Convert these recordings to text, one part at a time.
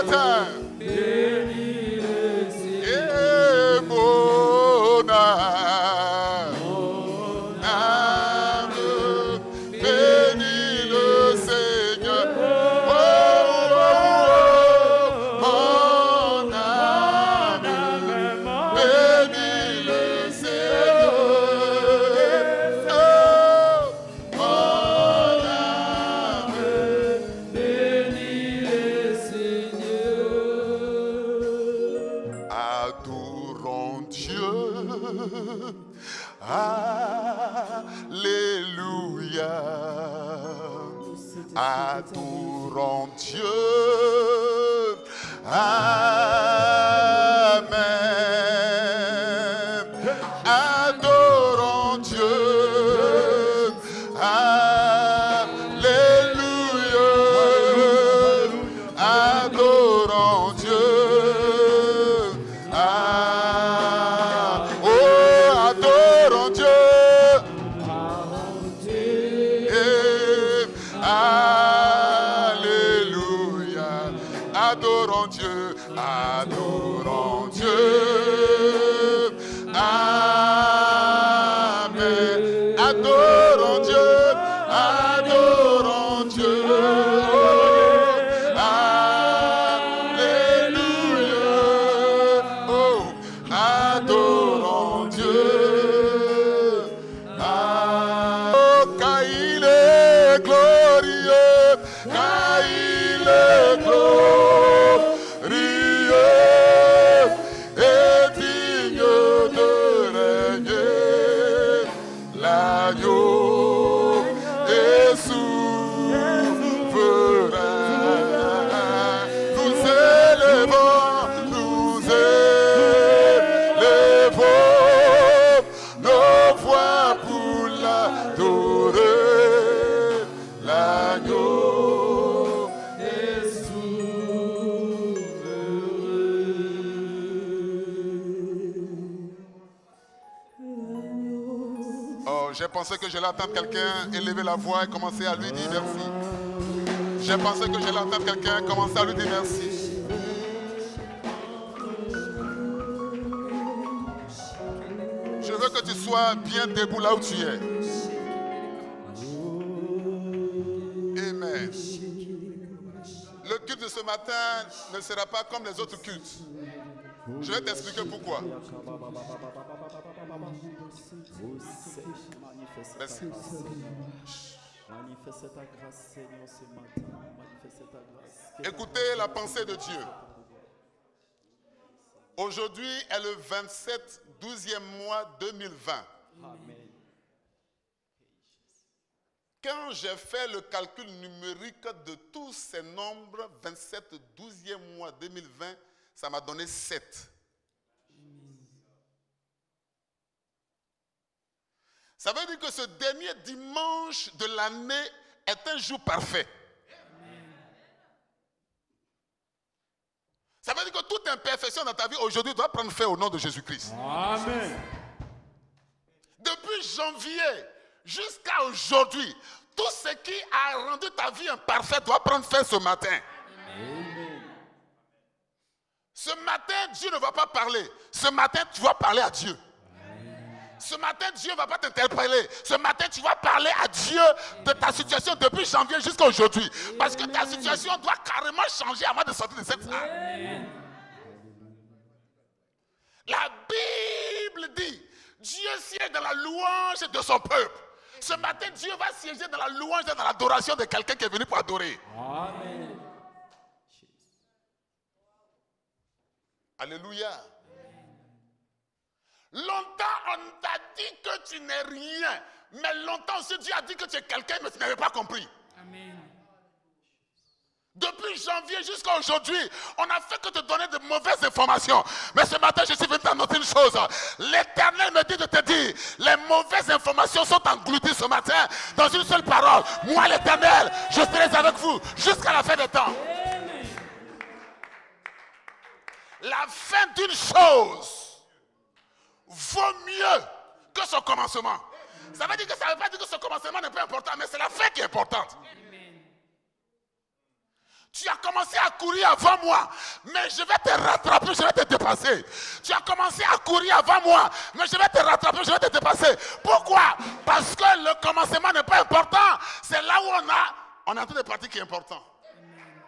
matin. Bénis le Seigneur. Et mon âme, bénis le Seigneur. Oh, oh, oh, mon âme, bénis le Seigneur. Oh, mon âme, Bénis le Seigneur. adorons Dieu. Alléluia. Adorons Dieu. Amen. Adorons Dieu. Alléluia. Adorons Dieu. Oh, adorons Dieu. Alléluia. Adorons Dieu. Adorons Dieu. Amen. Adorons Dieu. Adorons Dieu. Alléluia. Oh, adorons Dieu. Oh, car il est glorieux, car il est glorieux et digne de régner. L'agneau est souverain. Nous élevons nos voix pour l'adorer. L'agneau est souverain. Oh, j'ai pensé que j'allais entendre quelqu'un élever la voix et commencer à lui dire merci. J'ai pensé que j'allais entendre quelqu'un commencer à lui dire merci. Je veux que tu sois bien debout là où tu es. Amen. Le culte de ce matin ne sera pas comme les autres cultes. Je vais t'expliquer pourquoi. Merci. Écoutez la pensée de Dieu. Aujourd'hui est le 27 12e mois 2020. Amen. Quand j'ai fait le calcul numérique de tous ces nombres, 27 12e mois 2020, ça m'a donné 7. Ça veut dire que ce dernier dimanche de l'année est un jour parfait. Ça veut dire que toute imperfection dans ta vie aujourd'hui doit prendre fin au nom de Jésus-Christ. Amen. Depuis janvier jusqu'à aujourd'hui, tout ce qui a rendu ta vie imparfaite doit prendre fin ce matin. Amen. Ce matin, Dieu ne va pas parler. Ce matin, tu vas parler à Dieu. Ce matin, Dieu ne va pas t'interpeller. Ce matin, tu vas parler à Dieu de ta situation depuis janvier jusqu'à aujourd'hui. Parce que ta situation doit carrément changer avant de sortir de cette salle. La Bible dit, Dieu siège dans la louange de son peuple. Ce matin, Dieu va siéger dans la louange et dans l'adoration de quelqu'un qui est venu pour adorer. Amen. Alléluia. Longtemps, on t'a dit que tu n'es rien. Mais longtemps aussi, Dieu a dit que tu es quelqu'un, mais tu n'avais pas compris. Amen. Depuis janvier jusqu'à aujourd'hui, on n'a fait que te donner de mauvaises informations. Mais ce matin, je suis venu t'annoncer une chose. L'Éternel me dit de te dire, les mauvaises informations sont englouties ce matin dans une seule parole. Moi, l'Éternel, je serai avec vous jusqu'à la fin des temps. La fin d'une chose vaut mieux que son commencement. Ça veut dire que ça ne veut pas dire que son commencement n'est pas important, mais c'est la fin qui est importante. Tu as commencé à courir avant moi, mais je vais te rattraper, je vais te dépasser. Tu as commencé à courir avant moi, mais je vais te rattraper, je vais te dépasser. Pourquoi? Parce que le commencement n'est pas important. C'est là où on est en train de partir qui est important.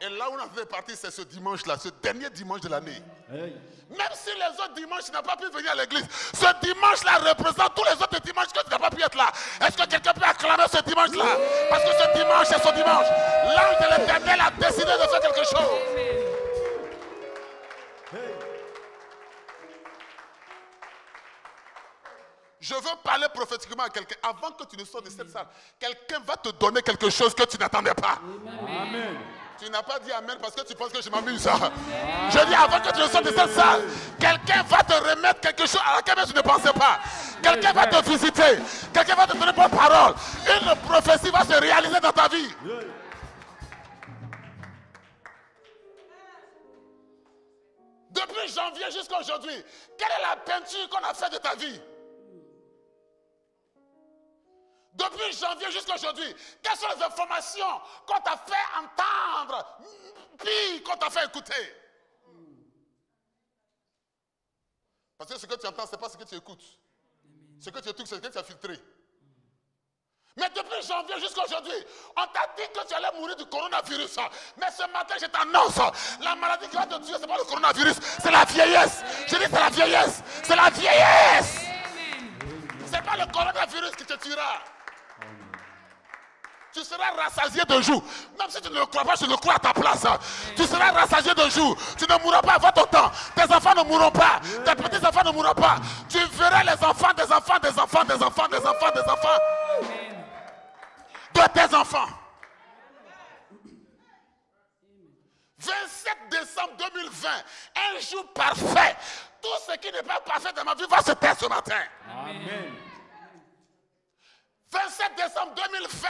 Et là où on est en train de partir, c'est ce dimanche-là, ce dernier dimanche de l'année. Même si les autres dimanches, tu n'as pas pu venir à l'église, ce dimanche-là représente tous les autres dimanches que tu n'as pas pu être là. Est-ce que quelqu'un peut acclamer ce dimanche-là? Parce que ce dimanche, c'est son dimanche. L'ange de l'Éternel a décidé de faire quelque chose. Je veux parler prophétiquement à quelqu'un. Avant que tu ne sortes de cette salle, quelqu'un va te donner quelque chose que tu n'attendais pas. Amen. Tu n'as pas dit amen parce que tu penses que je m'amuse. Je dis avant que tu ne sortes de cette salle, quelqu'un va te remettre quelque chose à laquelle tu ne pensais pas. Quelqu'un va te visiter. Quelqu'un va te donner bonne parole. Une prophétie va se réaliser dans ta vie. Depuis janvier jusqu'à aujourd'hui, quelle est la peinture qu'on a faite de ta vie? Depuis janvier jusqu'à aujourd'hui, quelles sont les informations qu'on t'a fait entendre, puis qu'on t'a fait écouter? Parce que ce que tu entends, ce n'est pas ce que tu écoutes. Ce que tu écoutes, c'est ce que tu as filtré. Mais depuis janvier jusqu'à aujourd'hui, on t'a dit que tu allais mourir du coronavirus. Mais ce matin, je t'annonce, la maladie qui va te tuer, ce n'est pas le coronavirus, c'est la vieillesse. Je dis c'est la vieillesse. C'est la vieillesse. Ce n'est pas le coronavirus qui te tuera. Tu seras rassasié de jour. Même si tu ne le crois pas, je le crois à ta place. Tu seras rassasié de jour. Tu ne mourras pas avant ton temps. Tes enfants ne mourront pas. Tes petits-enfants ne mourront pas. Tu verras les enfants des enfants, des enfants, des enfants, des enfants, des enfants. De tes enfants. 27 décembre 2020, un jour parfait. Tout ce qui n'est pas parfait dans ma vie va se taire ce matin. Amen. 27 décembre 2020,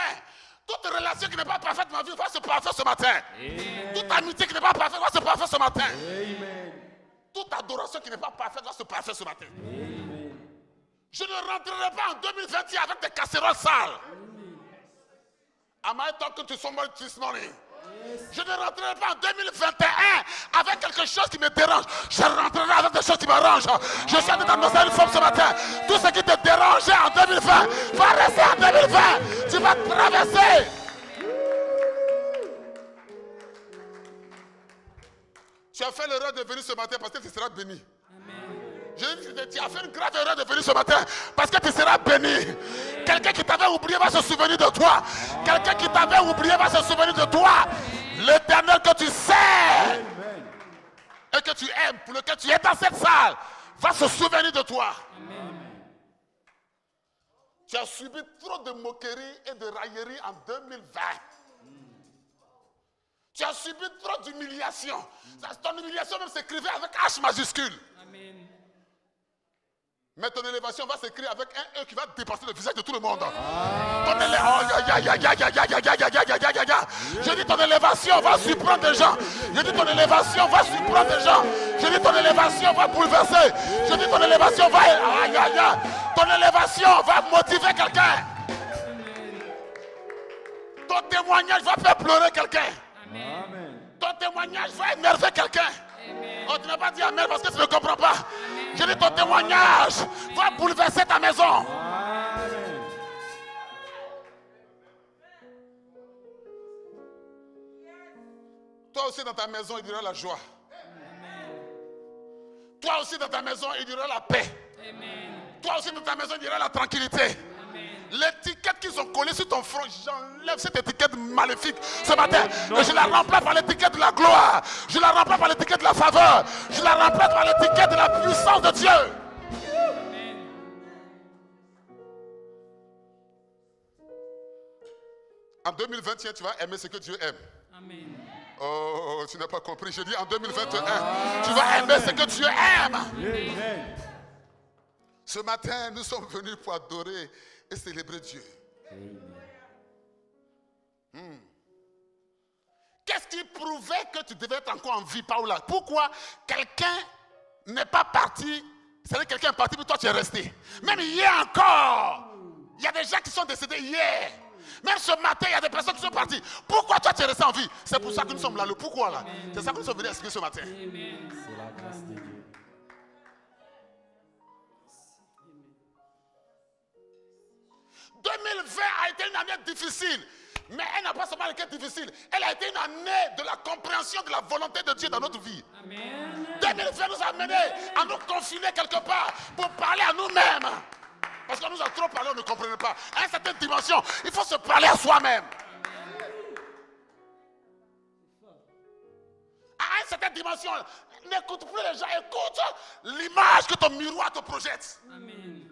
toute relation qui n'est pas parfaite dans ma vie va se parfaire ce matin. Amen. Toute amitié qui n'est pas parfaite va se parfaire ce matin. Amen. Toute adoration qui n'est pas parfaite va se parfaire ce matin. Amen. Je ne rentrerai pas en 2021 avec des casseroles sales. Am I talking to somebody this morning? Je ne rentrerai pas en 2021 avec quelque chose qui me dérange. Je rentrerai avec des choses qui m'arrangent. Je suis en train d'annoncer une forme ce matin. Tout ce qui te dérangeait en 2020 va rester en 2020. Tu vas traverser. Tu as fait l'erreur de venir ce matin parce que tu seras béni. Je dis, tu as fait une grave erreur de venir ce matin parce que tu seras béni. Quelqu'un qui t'avait oublié va se souvenir de toi. Quelqu'un qui t'avait oublié va se souvenir de toi. L'Éternel que tu sais et que tu aimes, pour lequel tu es dans cette salle, va se souvenir de toi. Tu as subi trop de moqueries et de railleries en 2020. Tu as subi trop d'humiliation. Ton humiliation même s'écrivait avec H majuscule. Amen. Mais ton élévation va s'écrire avec un E qui va dépasser le visage de tout le monde. Je dis ton élévation va surprendre des gens. Je dis ton élévation va surprendre des gens. Je dis ton élévation va bouleverser. Je dis ton élévation va... Ton élévation va motiver quelqu'un. Ton témoignage va faire pleurer quelqu'un. Amen. Ton témoignage va énerver quelqu'un. Oh, tu n'as pas dit amen parce que tu ne comprends pas. Je dis ton témoignage va bouleverser ta maison. Amen. Toi aussi dans ta maison, il y aura la joie. Toi aussi dans ta maison, il y aura la paix. Toi aussi dans ta maison, il y aura la tranquillité. L'étiquette qu'ils ont collée sur ton front, j'enlève cette étiquette maléfique ce matin. Et je la remplace par l'étiquette de la gloire. Je la remplace par l'étiquette de la faveur. Je la remplace par l'étiquette de la puissance de Dieu. En 2021, tu vas aimer ce que Dieu aime. Amen. Oh, tu n'as pas compris. Je dis en 2021, tu vas aimer ce que Dieu aime. Amen. Ce matin, nous sommes venus pour adorer et célébrer Dieu. Qu'est-ce qui prouvait que tu devais être encore en vie, Paola? Pourquoi quelqu'un n'est pas parti? C'est-à-dire que quelqu'un est parti, mais toi tu es resté. Même hier encore, il y a des gens qui sont décédés hier. Même ce matin, il y a des personnes qui sont parties. Pourquoi toi tu es resté en vie? C'est pour ça que nous sommes là. Le pourquoi là. C'est ça que nous sommes venus expliquer ce matin. C'est la grâce de Dieu. 2020 a été une année difficile. Mais elle n'a pas seulement été difficile. Elle a été une année de la compréhension de la volonté de Dieu dans notre vie. Amen. 2020 nous a amené à nous confiner quelque part pour parler à nous-mêmes. Parce qu'on nous a trop parlé, on ne comprenait pas. À une certaine dimension, il faut se parler à soi-même. À une certaine dimension, n'écoute plus les gens, écoute l'image que ton miroir te projette. Amen.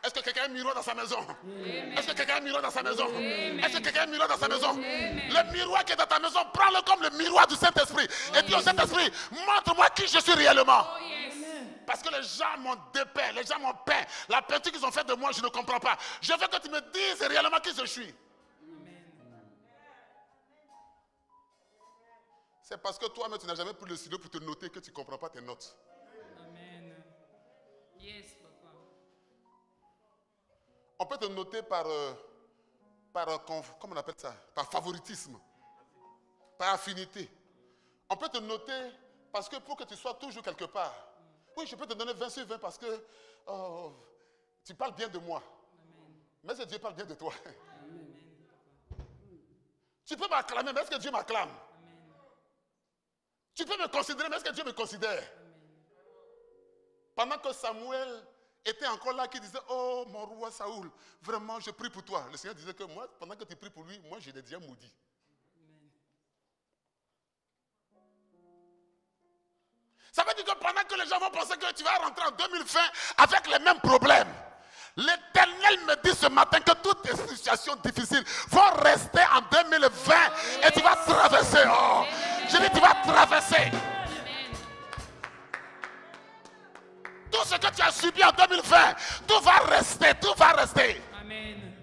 Est-ce que quelqu'un a un miroir dans sa maison? Amen. Est-ce que quelqu'un a un miroir dans sa maison? Amen. Est-ce que quelqu'un a un miroir dans sa maison? Amen. Le miroir qui est dans ta maison, prends-le comme le miroir du Saint-Esprit. Et dis au Saint-Esprit, montre-moi qui je suis réellement. Oh yes. Parce que les gens m'ont dépeint, les gens m'ont peint. La peinture qu'ils ont faite de moi, je ne comprends pas. Je veux que tu me dises réellement qui je suis. C'est parce que toi-même, tu n'as jamais pris le stylo pour te noter que tu ne comprends pas tes notes. Amen. Yes, papa. On peut te noter comment on appelle ça? Par favoritisme, par affinité. On peut te noter parce que pour que tu sois toujours quelque part. Oui, je peux te donner 20 sur 20 parce que tu parles bien de moi. Mais est-ce que Dieu parle bien de toi? Tu peux m'acclamer, mais est-ce que Dieu m'acclame? Tu peux me considérer, mais est-ce que Dieu me considère? Pendant que Samuel était encore là, qui disait, oh mon roi Saoul, vraiment je prie pour toi. Le Seigneur disait que moi, pendant que tu pries pour lui, moi je l'ai déjà maudit. Ça veut dire que pendant que les gens vont penser que tu vas rentrer en 2020 avec les mêmes problèmes, l'Éternel me dit ce matin que toutes tes situations difficiles vont rester en 2020 et tu vas traverser. Oh, je dis tu vas traverser. Tout ce que tu as subi en 2020, tout va rester, tout va rester. Amen.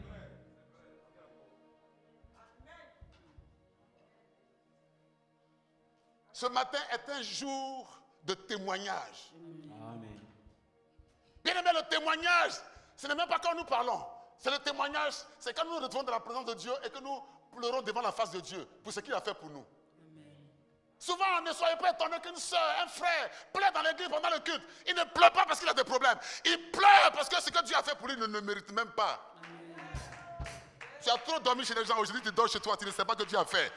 Ce matin est un jour de témoignage. Amen. Bien aimé, le témoignage, ce n'est même pas quand nous parlons. C'est le témoignage, c'est quand nous nous retrouvons dans la présence de Dieu et que nous pleurons devant la face de Dieu pour ce qu'il a fait pour nous. Souvent, ne soyez pas étonnés qu'une soeur, un frère pleure dans l'église pendant le culte. Il ne pleure pas parce qu'il a des problèmes. Il pleure parce que ce que Dieu a fait pour lui, il ne le mérite même pas. Tu as trop dormi chez les gens, aujourd'hui tu dors chez toi, tu ne sais pas ce que Dieu a fait.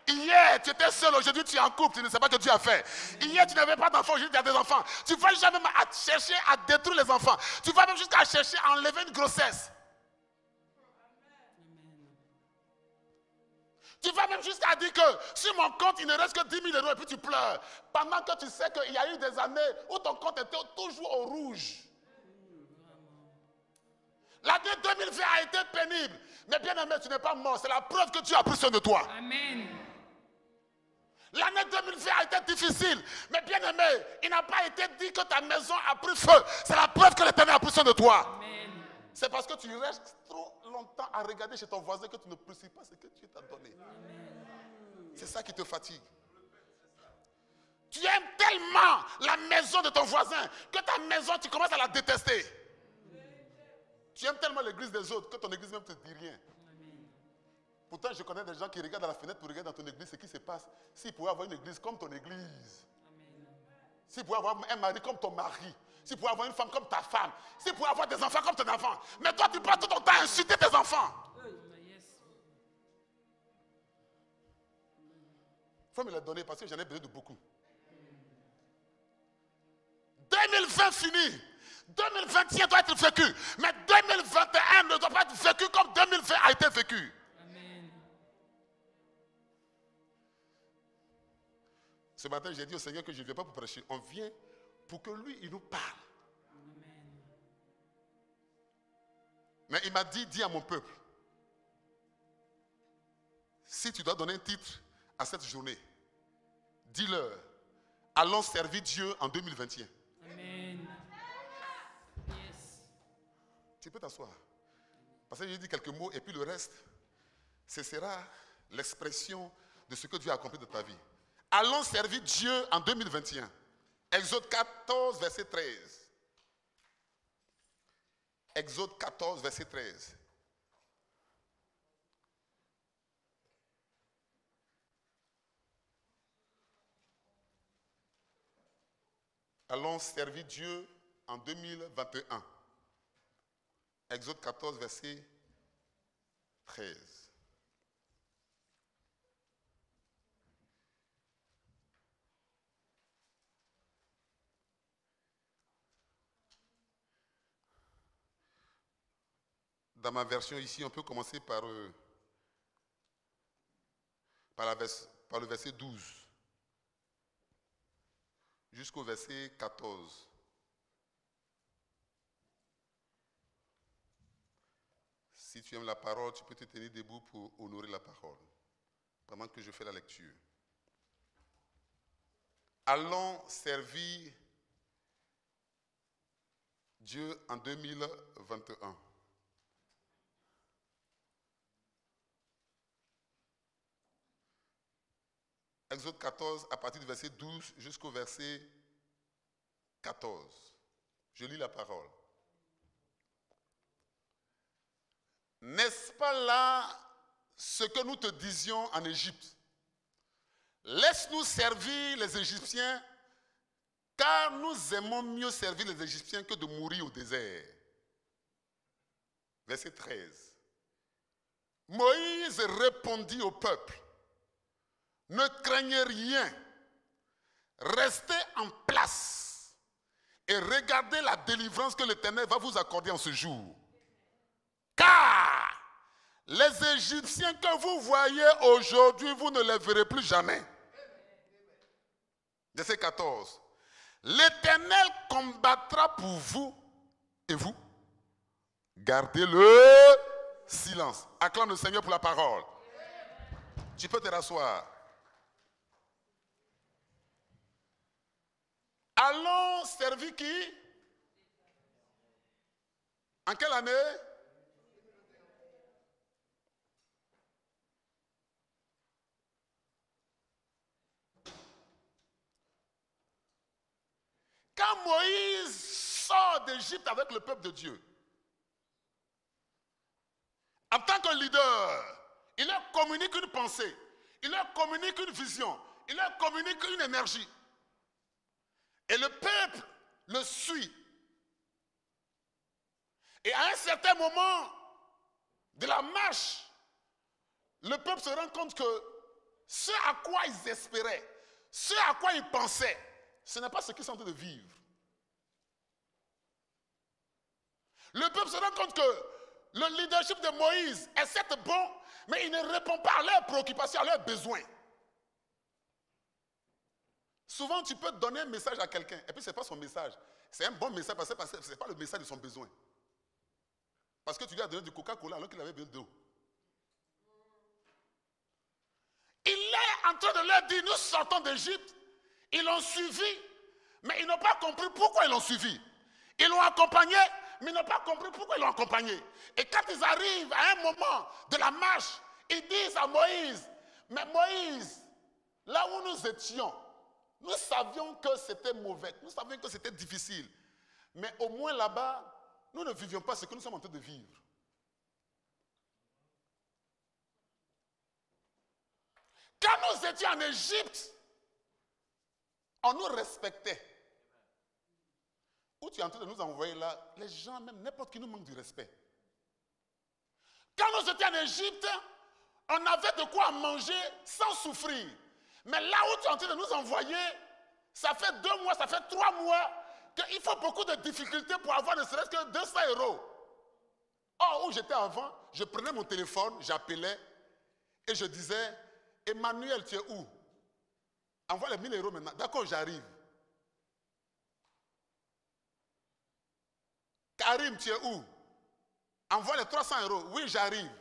Hier, tu étais seul, aujourd'hui tu es en couple, tu ne sais pas ce que Dieu a fait. Hier, tu n'avais pas d'enfants, aujourd'hui tu as des enfants. Tu vas jamais chercher à détruire les enfants. Tu vas même jusqu'à chercher à enlever une grossesse. Tu vas même jusqu'à dire que sur mon compte, il ne reste que 10 000 euros et puis tu pleures. Pendant que tu sais qu'il y a eu des années où ton compte était toujours au rouge. L'année 2020 a été pénible. Mais bien aimé, tu n'es pas mort. C'est la preuve que Dieu a pris soin de toi. Amen. L'année 2020 a été difficile. Mais bien aimé, il n'a pas été dit que ta maison a pris feu. C'est la preuve que l'Éternel a pris soin de toi. Amen. C'est parce que tu restes trop longtemps à regarder chez ton voisin que tu ne précises pas ce que Dieu t'a donné. C'est ça qui te fatigue. Tu aimes tellement la maison de ton voisin que ta maison, tu commences à la détester. Tu aimes tellement l'église des autres que ton église même ne te dit rien. Pourtant, je connais des gens qui regardent à la fenêtre pour regarder dans ton église ce qui se passe. S'ils pouvaient avoir une église comme ton église. S'ils pouvaient avoir un mari comme ton mari. S'ils pouvaient avoir une femme comme ta femme. S'ils pouvaient avoir des enfants comme ton enfant. Mais toi, tu passes tout ton temps à insulter tes enfants. Il faut me les donner parce que j'en ai besoin de beaucoup. 2020 fini. 2021 doit être vécu. Mais 2021 ne doit pas être vécu comme 2020 a été vécu. Amen. Ce matin, j'ai dit au Seigneur que je ne viens pas pour prêcher. On vient pour que lui, il nous parle. Mais il m'a dit, dis à mon peuple, si tu dois donner un titre à cette journée, dis-leur, allons servir Dieu en 2021. Amen. Yes. Tu peux t'asseoir. Parce que j'ai dit quelques mots et puis le reste, ce sera l'expression de ce que Dieu a accompli de ta vie. Allons servir Dieu en 2021. Exode 14, verset 13. Exode 14, verset 13. allons servir Dieu en 2021. Exode 14, verset 13. Dans ma version ici, on peut commencer par le verset 12 jusqu'au verset 14. Si tu aimes la parole, tu peux te tenir debout pour honorer la parole pendant que je fais la lecture. Allons servir Dieu en 2021. Exode 14, à partir du verset 12 jusqu'au verset 14. Je lis la parole. N'est-ce pas là ce que nous te disions en Égypte? Laisse-nous servir les Égyptiens, car nous aimons mieux servir les Égyptiens que de mourir au désert. Verset 13. Moïse répondit au peuple: ne craignez rien, restez en place et regardez la délivrance que l'Éternel va vous accorder en ce jour. Car les Égyptiens que vous voyez aujourd'hui, vous ne les verrez plus jamais. Verset 14. L'Éternel combattra pour vous et vous gardez le silence. Acclame le Seigneur pour la parole. Tu peux te rasseoir. Allons servir qui? En quelle année? Quand Moïse sort d'Égypte avec le peuple de Dieu, en tant que leader, il leur communique une pensée, il leur communique une vision, il leur communique une énergie. Et le peuple le suit. Et à un certain moment de la marche, le peuple se rend compte que ce à quoi ils espéraient, ce à quoi ils pensaient, ce n'est pas ce qu'ils sont en train de vivre. Le peuple se rend compte que le leadership de Moïse est certes bon, mais il ne répond pas à leurs préoccupations, à leurs besoins. Souvent, tu peux donner un message à quelqu'un, et puis ce n'est pas son message. C'est un bon message, parce que ce n'est pas le message de son besoin. Parce que tu lui as donné du Coca-Cola alors qu'il avait besoin d'eau. Il est en train de leur dire, nous sortons d'Égypte. Ils l'ont suivi, mais ils n'ont pas compris pourquoi ils l'ont suivi. Ils l'ont accompagné, mais ils n'ont pas compris pourquoi ils l'ont accompagné. Et quand ils arrivent à un moment de la marche, ils disent à Moïse, mais Moïse, là où nous étions, nous savions que c'était mauvais, nous savions que c'était difficile. Mais au moins là-bas, nous ne vivions pas ce que nous sommes en train de vivre. Quand nous étions en Égypte, on nous respectait. Où tu es en train de nous envoyer là, les gens, même n'importe qui, nous manque du respect. Quand nous étions en Égypte, on avait de quoi manger sans souffrir. Mais là où tu es en train de nous envoyer, ça fait 2 mois, ça fait 3 mois, qu'il faut beaucoup de difficultés pour avoir ne serait-ce que 200 €. Or, où j'étais avant, je prenais mon téléphone, j'appelais et je disais, Emmanuel, tu es où? Envoie les 1000 € maintenant. D'accord, j'arrive. Karim, tu es où? Envoie les 300 €. Oui, j'arrive.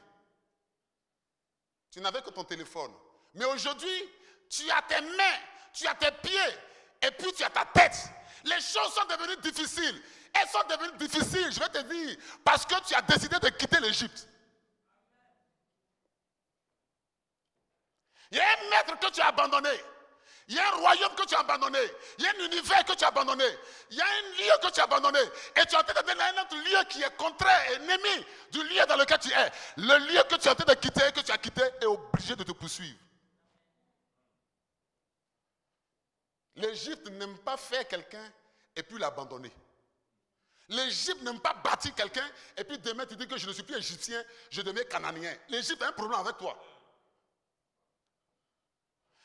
Tu n'avais que ton téléphone. Mais aujourd'hui, tu as tes mains, tu as tes pieds, et puis tu as ta tête. Les choses sont devenues difficiles. Elles sont devenues difficiles, je vais te dire, parce que tu as décidé de quitter l'Égypte. Il y a un maître que tu as abandonné. Il y a un royaume que tu as abandonné. Il y a un univers que tu as abandonné. Il y a un lieu que tu as abandonné. Et tu es en train de donner un autre lieu qui est contraire, ennemi du lieu dans lequel tu es. Le lieu que tu es en train de quitter, que tu as quitté, est obligé de te poursuivre. L'Égypte n'aime pas faire quelqu'un et puis l'abandonner. L'Égypte n'aime pas bâtir quelqu'un et puis demain tu dis que je ne suis plus égyptien, je deviens cananéen. L'Égypte a un problème avec toi.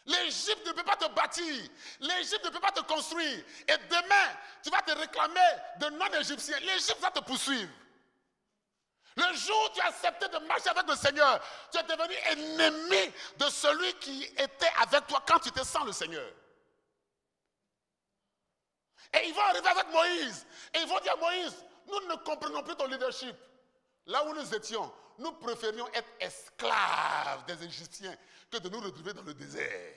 L'Égypte ne peut pas te bâtir. L'Égypte ne peut pas te construire. Et demain, tu vas te réclamer de non-égyptien. L'Égypte va te poursuivre. Le jour où tu as accepté de marcher avec le Seigneur, tu es devenu ennemi de celui qui était avec toi quand tu étais sans le Seigneur. Et ils vont arriver avec Moïse. Et ils vont dire à Moïse, nous ne comprenons plus ton leadership. Là où nous étions, nous préférions être esclaves des Égyptiens que de nous retrouver dans le désert.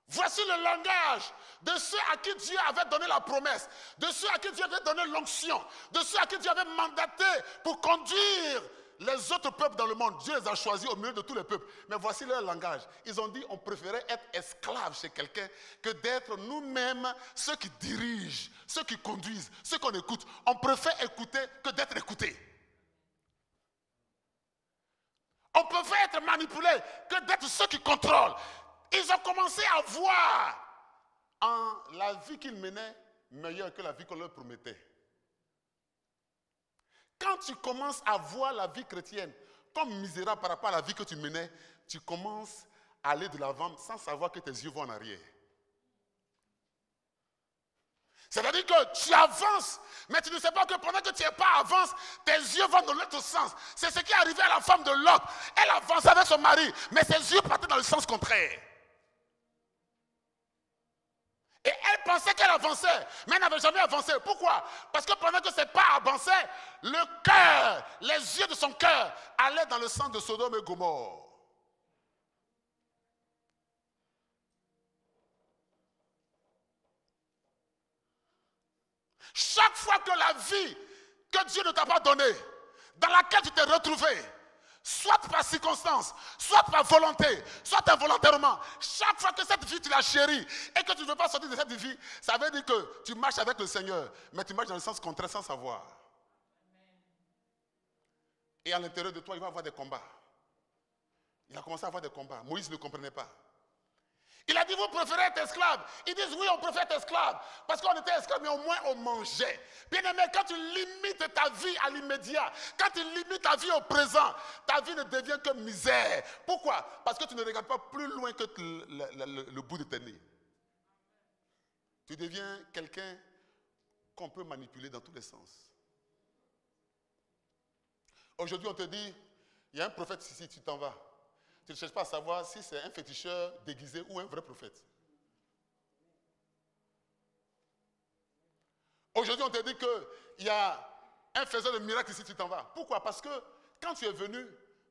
Voici le langage de ceux à qui Dieu avait donné la promesse, de ceux à qui Dieu avait donné l'onction, de ceux à qui Dieu avait mandaté pour conduire les autres peuples dans le monde. Dieu les a choisis au milieu de tous les peuples. Mais voici leur langage. Ils ont dit on préférait être esclaves chez quelqu'un que d'être nous-mêmes ceux qui dirigent, ceux qui conduisent, ceux qu'on écoute. On préfère écouter que d'être écouté. On préfère être manipulé que d'être ceux qui contrôlent. Ils ont commencé à voir en la vie qu'ils menaient meilleure que la vie qu'on leur promettait. Quand tu commences à voir la vie chrétienne comme misérable par rapport à la vie que tu menais, tu commences à aller de l'avant sans savoir que tes yeux vont en arrière. C'est-à-dire que tu avances, mais tu ne sais pas que pendant que tu n'es pas avancé, tes yeux vont dans l'autre sens. C'est ce qui est arrivé à la femme de Lot. Elle avance avec son mari, mais ses yeux partaient dans le sens contraire. Et elle pensait qu'elle avançait, mais elle n'avait jamais avancé. Pourquoi? Parce que pendant que ses pas avançaient, le cœur, les yeux de son cœur allaient dans le sens de Sodome et Gomorrhe. Chaque fois que la vie que Dieu ne t'a pas donnée, dans laquelle tu t'es retrouvé, soit par circonstance, soit par volonté, soit involontairement, chaque fois que cette vie tu la chéris et que tu ne veux pas sortir de cette vie, ça veut dire que tu marches avec le Seigneur, mais tu marches dans le sens contraire sans savoir. Et à l'intérieur de toi, il va y avoir des combats. Il a commencé à avoir des combats. Moïse ne comprenait pas. Il a dit, vous préférez être esclave. Ils disent, oui, on préfère être esclave. Parce qu'on était esclave, mais au moins on mangeait. Bien aimé, quand tu limites ta vie à l'immédiat, quand tu limites ta vie au présent, ta vie ne devient que misère. Pourquoi? Parce que tu ne regardes pas plus loin que le bout de tes nez. Tu deviens quelqu'un qu'on peut manipuler dans tous les sens. Aujourd'hui, on te dit, il y a un prophète ici, tu t'en vas. Tu ne cherches pas à savoir si c'est un féticheur déguisé ou un vrai prophète. Aujourd'hui, on te dit qu'il y a un faiseur de miracles ici, tu t'en vas. Pourquoi? Parce que quand tu es venu,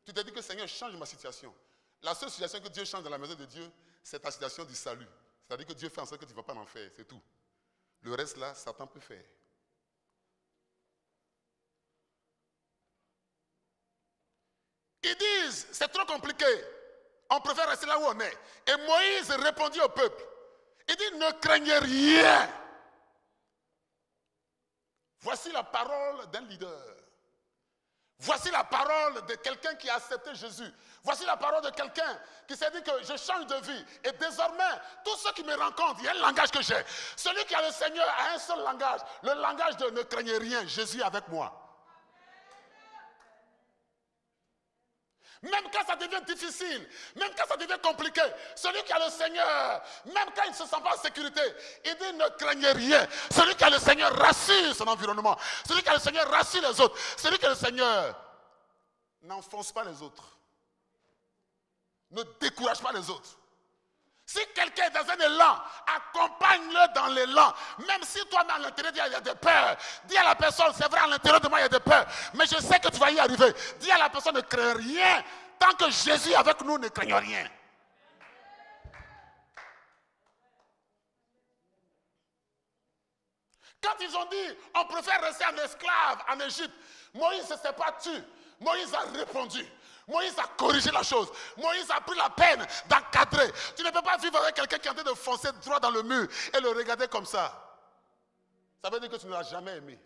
tu t'es dit que Seigneur, change ma situation. La seule situation que Dieu change dans la maison de Dieu, c'est ta situation du salut. C'est-à-dire que Dieu fait en sorte que tu ne vas pas en enfer, c'est tout. Le reste là, Satan peut faire. Ils disent, c'est trop compliqué, on préfère rester là où on est. Et Moïse répondit au peuple, il dit, ne craignez rien. Voici la parole d'un leader. Voici la parole de quelqu'un qui a accepté Jésus. Voici la parole de quelqu'un qui s'est dit que je change de vie. Et désormais, tous ceux qui me rencontrent, il y a un langage que j'ai. Celui qui a le Seigneur a un seul langage, le langage de ne craignez rien, Jésus est avec moi. Même quand ça devient difficile, même quand ça devient compliqué, celui qui a le Seigneur, même quand il ne se sent pas en sécurité, il dit ne craignez rien. Celui qui a le Seigneur rassure son environnement. Celui qui a le Seigneur rassure les autres. Celui qui a le Seigneur n'enfonce pas les autres. Ne décourage pas les autres. Si quelqu'un est dans un élan, accompagne-le dans l'élan. Même si toi-même à l'intérieur il y a des peurs, dis à la personne, c'est vrai à l'intérieur de moi il y a des peurs, mais je sais que tu vas y arriver. Dis à la personne, ne crains rien. Tant que Jésus est avec nous, ne craignons rien. Quand ils ont dit, on préfère rester en esclave en Égypte, Moïse ne s'est pas tué. Moïse a répondu. Moïse a corrigé la chose. Moïse a pris la peine d'encadrer. Tu ne peux pas vivre avec quelqu'un qui est en train de foncer droit dans le mur et le regarder comme ça. Ça veut dire que tu ne l'as jamais aimé.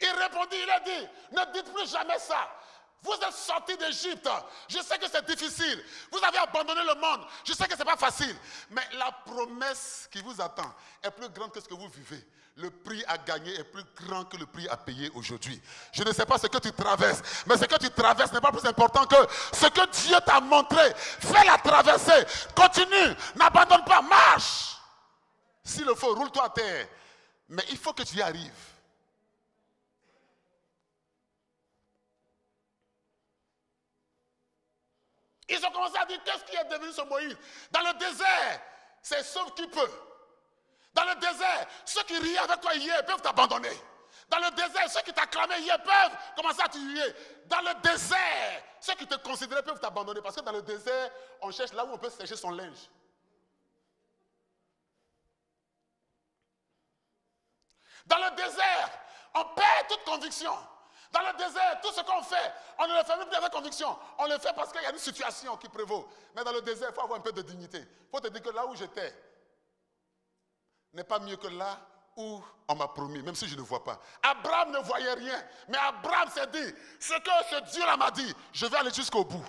Il répondit, il a dit, ne dites plus jamais ça. Vous êtes sortis d'Égypte. Je sais que c'est difficile. Vous avez abandonné le monde. Je sais que ce n'est pas facile. Mais la promesse qui vous attend est plus grande que ce que vous vivez. Le prix à gagner est plus grand que le prix à payer aujourd'hui. Je ne sais pas ce que tu traverses, mais ce que tu traverses n'est pas plus important que ce que Dieu t'a montré. Fais la traversée. Continue. N'abandonne pas. Marche. S'il le faut, roule-toi à terre. Mais il faut que tu y arrives. Ils ont commencé à dire, qu'est-ce qui est devenu ce Moïse? Dans le désert, c'est sauf qui peut. Dans le désert, ceux qui riaient avec toi hier peuvent t'abandonner. Dans le désert, ceux qui t'acclamaient hier peuvent commencer à te huer. Dans le désert, ceux qui te considéraient peuvent t'abandonner. Parce que dans le désert, on cherche là où on peut sécher son linge. Dans le désert, on perd toute conviction. Dans le désert, tout ce qu'on fait, on ne le fait même plus avec conviction. On le fait parce qu'il y a une situation qui prévaut. Mais dans le désert, il faut avoir un peu de dignité. Il faut te dire que là où j'étais n'est pas mieux que là où on m'a promis, même si je ne vois pas. Abraham ne voyait rien. Mais Abraham s'est dit, ce que ce Dieu-là m'a dit, je vais aller jusqu'au bout.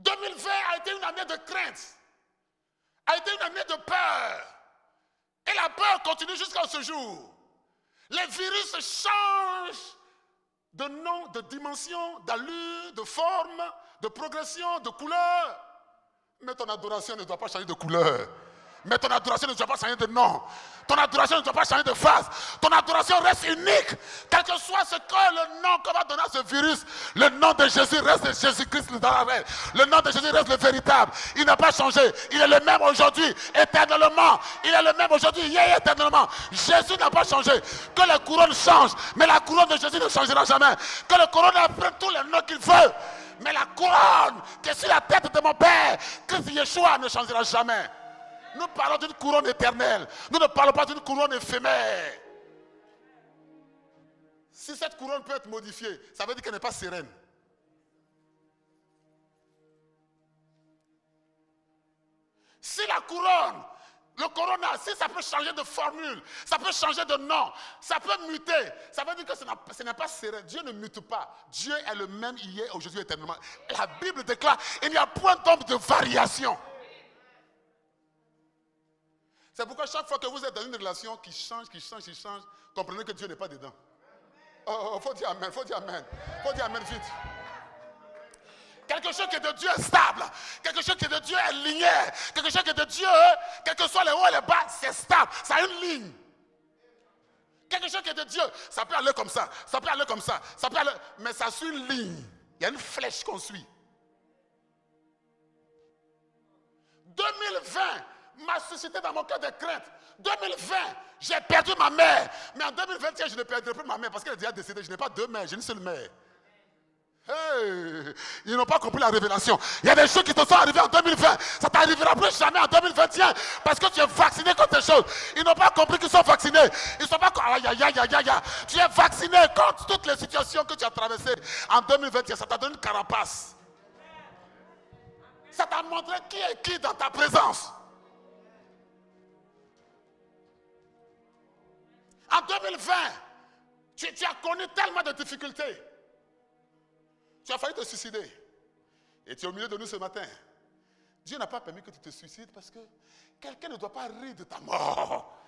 « 2020 a été une année de crainte, a été une année de peur. Et la peur continue jusqu'à ce jour. Les virus changent de nom, de dimension, d'allure, de forme, de progression, de couleur. Mais ton adoration ne doit pas changer de couleur. Mais ton adoration ne doit pas changer de nom. Ton adoration ne doit pas changer de face. Ton adoration reste unique. Quel que soit ce que le nom qu'on va donner à ce virus, le nom de Jésus reste Jésus-Christ dans la règle. Le nom de Jésus reste le véritable. Il n'a pas changé. Il est le même aujourd'hui, éternellement. Il est le même aujourd'hui, hier et éternellement. Jésus n'a pas changé. Que la couronne change, mais la couronne de Jésus ne changera jamais. Que le couronne prenne tous les noms qu'il veut. Mais la couronne qui est sur la tête de mon Père, Christ Yeshua, ne changera jamais. Nous parlons d'une couronne éternelle. Nous ne parlons pas d'une couronne éphémère. Si cette couronne peut être modifiée, ça veut dire qu'elle n'est pas sereine. Si la couronne, le corona, si ça peut changer de formule, ça peut changer de nom, ça peut muter, ça veut dire que ce n'est pas serein. Dieu ne mute pas. Dieu est le même hier, aujourd'hui, éternellement. La Bible déclare, il n'y a point d'ombre de variation. C'est pourquoi chaque fois que vous êtes dans une relation qui change, comprenez que Dieu n'est pas dedans. Oh, faut dire amen, faut dire amen. Faut dire amen vite. Quelque chose qui est de Dieu est stable. Quelque chose qui est de Dieu est linéaire. Quelque chose qui est de Dieu, quel que soit les hauts et les bas, c'est stable. Ça a une ligne. Quelque chose qui est de Dieu, ça peut aller comme ça, ça peut aller comme ça, ça peut aller, mais ça suit une ligne. Il y a une flèche qu'on suit. 2020 m'a suscité dans mon cœur des craintes. 2020, j'ai perdu ma mère. Mais en 2021, je ne perdrai plus ma mère parce qu'elle est déjà décédée. Je n'ai pas deux mères, j'ai une seule mère. Hey, ils n'ont pas compris la révélation. Il y a des choses qui te sont arrivées en 2020. Ça ne t'arrivera plus jamais en 2021 parce que tu es vacciné contre des choses. Ils n'ont pas compris qu'ils sont vaccinés. Ils ne sont pas... Aïe, aïe, aïe, aïe, aïe. Tu es vacciné contre toutes les situations que tu as traversées en 2021. Ça t'a donné une carapace. Ça t'a montré qui est qui dans ta présence. En 2020, tu as connu tellement de difficultés. Tu as failli te suicider. Et tu es au milieu de nous ce matin. Dieu n'a pas permis que tu te suicides parce que quelqu'un ne doit pas rire de ta mort.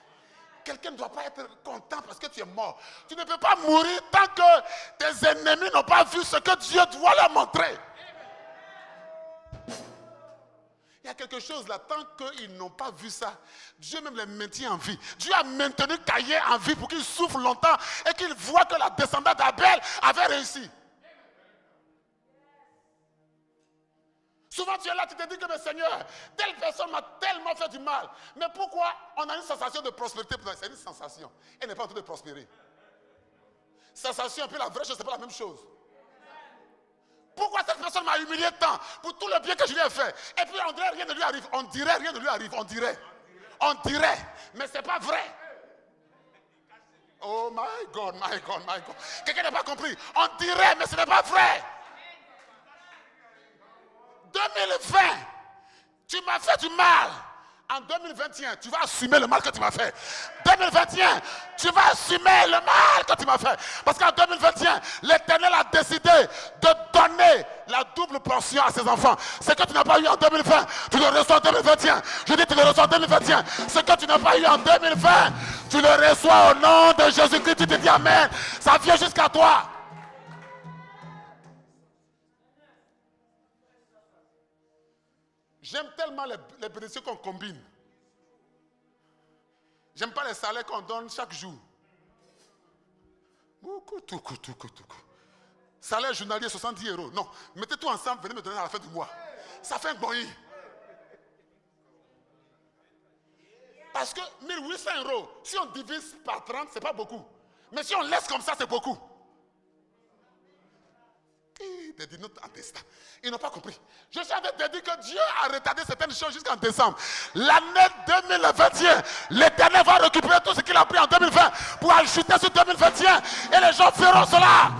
Quelqu'un ne doit pas être content parce que tu es mort. Tu ne peux pas mourir tant que tes ennemis n'ont pas vu ce que Dieu doit leur montrer. Il y a quelque chose là, tant qu'ils n'ont pas vu ça, Dieu même les maintient en vie. Dieu a maintenu Caïn en vie pour qu'il souffre longtemps et qu'il voit que la descendance d'Abel avait réussi. Souvent tu es là, tu te dis que mais Seigneur, telle personne m'a tellement fait du mal. Mais pourquoi on a une sensation de prospérité? C'est une sensation. Elle n'est pas en train de prospérer. Sensation et puis la vraie chose, ce n'est pas la même chose. Pourquoi cette personne m'a humilié tant pour tout le bien que je lui ai fait? Et puis on dirait rien ne lui arrive. On dirait rien ne lui arrive. On dirait. On dirait. Mais ce n'est pas vrai. Oh my God, my God, my God. Quelqu'un n'a pas compris. On dirait, mais ce n'est pas vrai. 2020, tu m'as fait du mal. En 2021, tu vas assumer le mal que tu m'as fait. 2021, tu vas assumer le mal que tu m'as fait. Parce qu'en 2021, l'Éternel a décidé de donner la double portion à ses enfants. Ce que tu n'as pas eu en 2020, tu le reçois en 2021. Je dis tu le reçois en 2021. Ce que tu n'as pas eu en 2020, tu le reçois au nom de Jésus-Christ. Tu te dis Amen. Ça vient jusqu'à toi. J'aime tellement les bénédictions qu'on combine. J'aime pas les salaires qu'on donne chaque jour. Salaire journalier 70 €. Non, mettez tout ensemble, venez me donner à la fin du mois. Ça fait un boy. Parce que 1800 €, si on divise par 30, c'est pas beaucoup. Mais si on laisse comme ça, c'est beaucoup. Ils n'ont pas compris. Je suis en train de dire que Dieu a retardé certaines choses jusqu'en décembre. L'année 2021, l'Éternel va récupérer tout ce qu'il a pris en 2020 pour ajouter sur 2021 et les gens feront cela.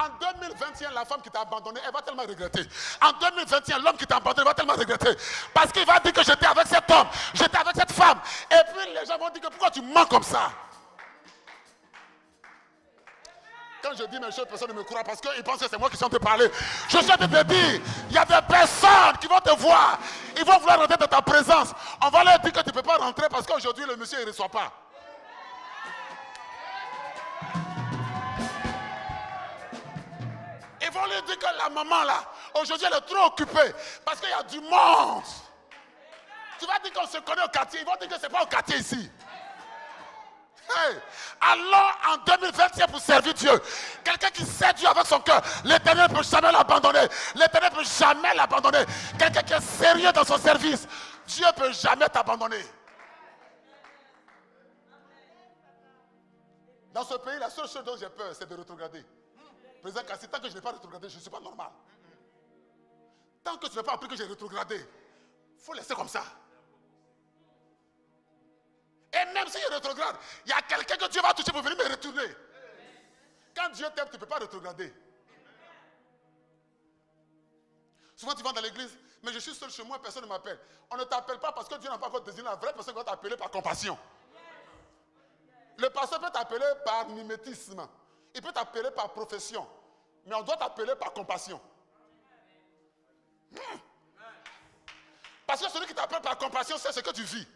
En 2021, la femme qui t'a abandonné, elle va tellement regretter. En 2021, l'homme qui t'a abandonné va tellement regretter. Parce qu'il va dire que j'étais avec cet homme, j'étais avec cette femme. Et puis les gens vont dire que pourquoi tu mens comme ça? Quand je dis mes choses, personne ne me croit parce qu'ils pensent que c'est moi qui suis en train de parler. Je suis en train de te dire, il y a des personnes qui vont te voir. Ils vont vouloir rentrer dans ta présence. On va leur dire que tu ne peux pas rentrer parce qu'aujourd'hui, le monsieur ne reçoit pas. Ils vont lui dire que la maman là, aujourd'hui elle est trop occupée parce qu'il y a du monde. Tu vas dire qu'on se connaît au quartier, ils vont dire que ce n'est pas au quartier ici. Hey, allons en 2021 pour servir Dieu. Quelqu'un qui sert Dieu avec son cœur, l'Éternel ne peut jamais l'abandonner. L'Éternel ne peut jamais l'abandonner. Quelqu'un qui est sérieux dans son service, Dieu ne peut jamais t'abandonner. Dans ce pays, la seule chose dont j'ai peur, c'est de rétrograder. Président Kassi, tant que je n'ai pas rétrogradé, je ne suis pas normal. Tant que tu n'as pas appris que j'ai rétrogradé, il faut laisser comme ça. Et même si je rétrograde, il y a quelqu'un que Dieu va toucher pour venir me retourner. Quand Dieu t'aime, tu ne peux pas rétrograder. Souvent tu vas dans l'église, mais je suis seul chez moi, personne ne m'appelle. On ne t'appelle pas parce que Dieu n'a pas encore désigné la vraie personne qui va t'appeler par compassion. Le pasteur peut t'appeler par mimétisme. Il peut t'appeler par profession. Mais on doit t'appeler par compassion. Parce que celui qui t'appelle par compassion, c'est ce que tu vis.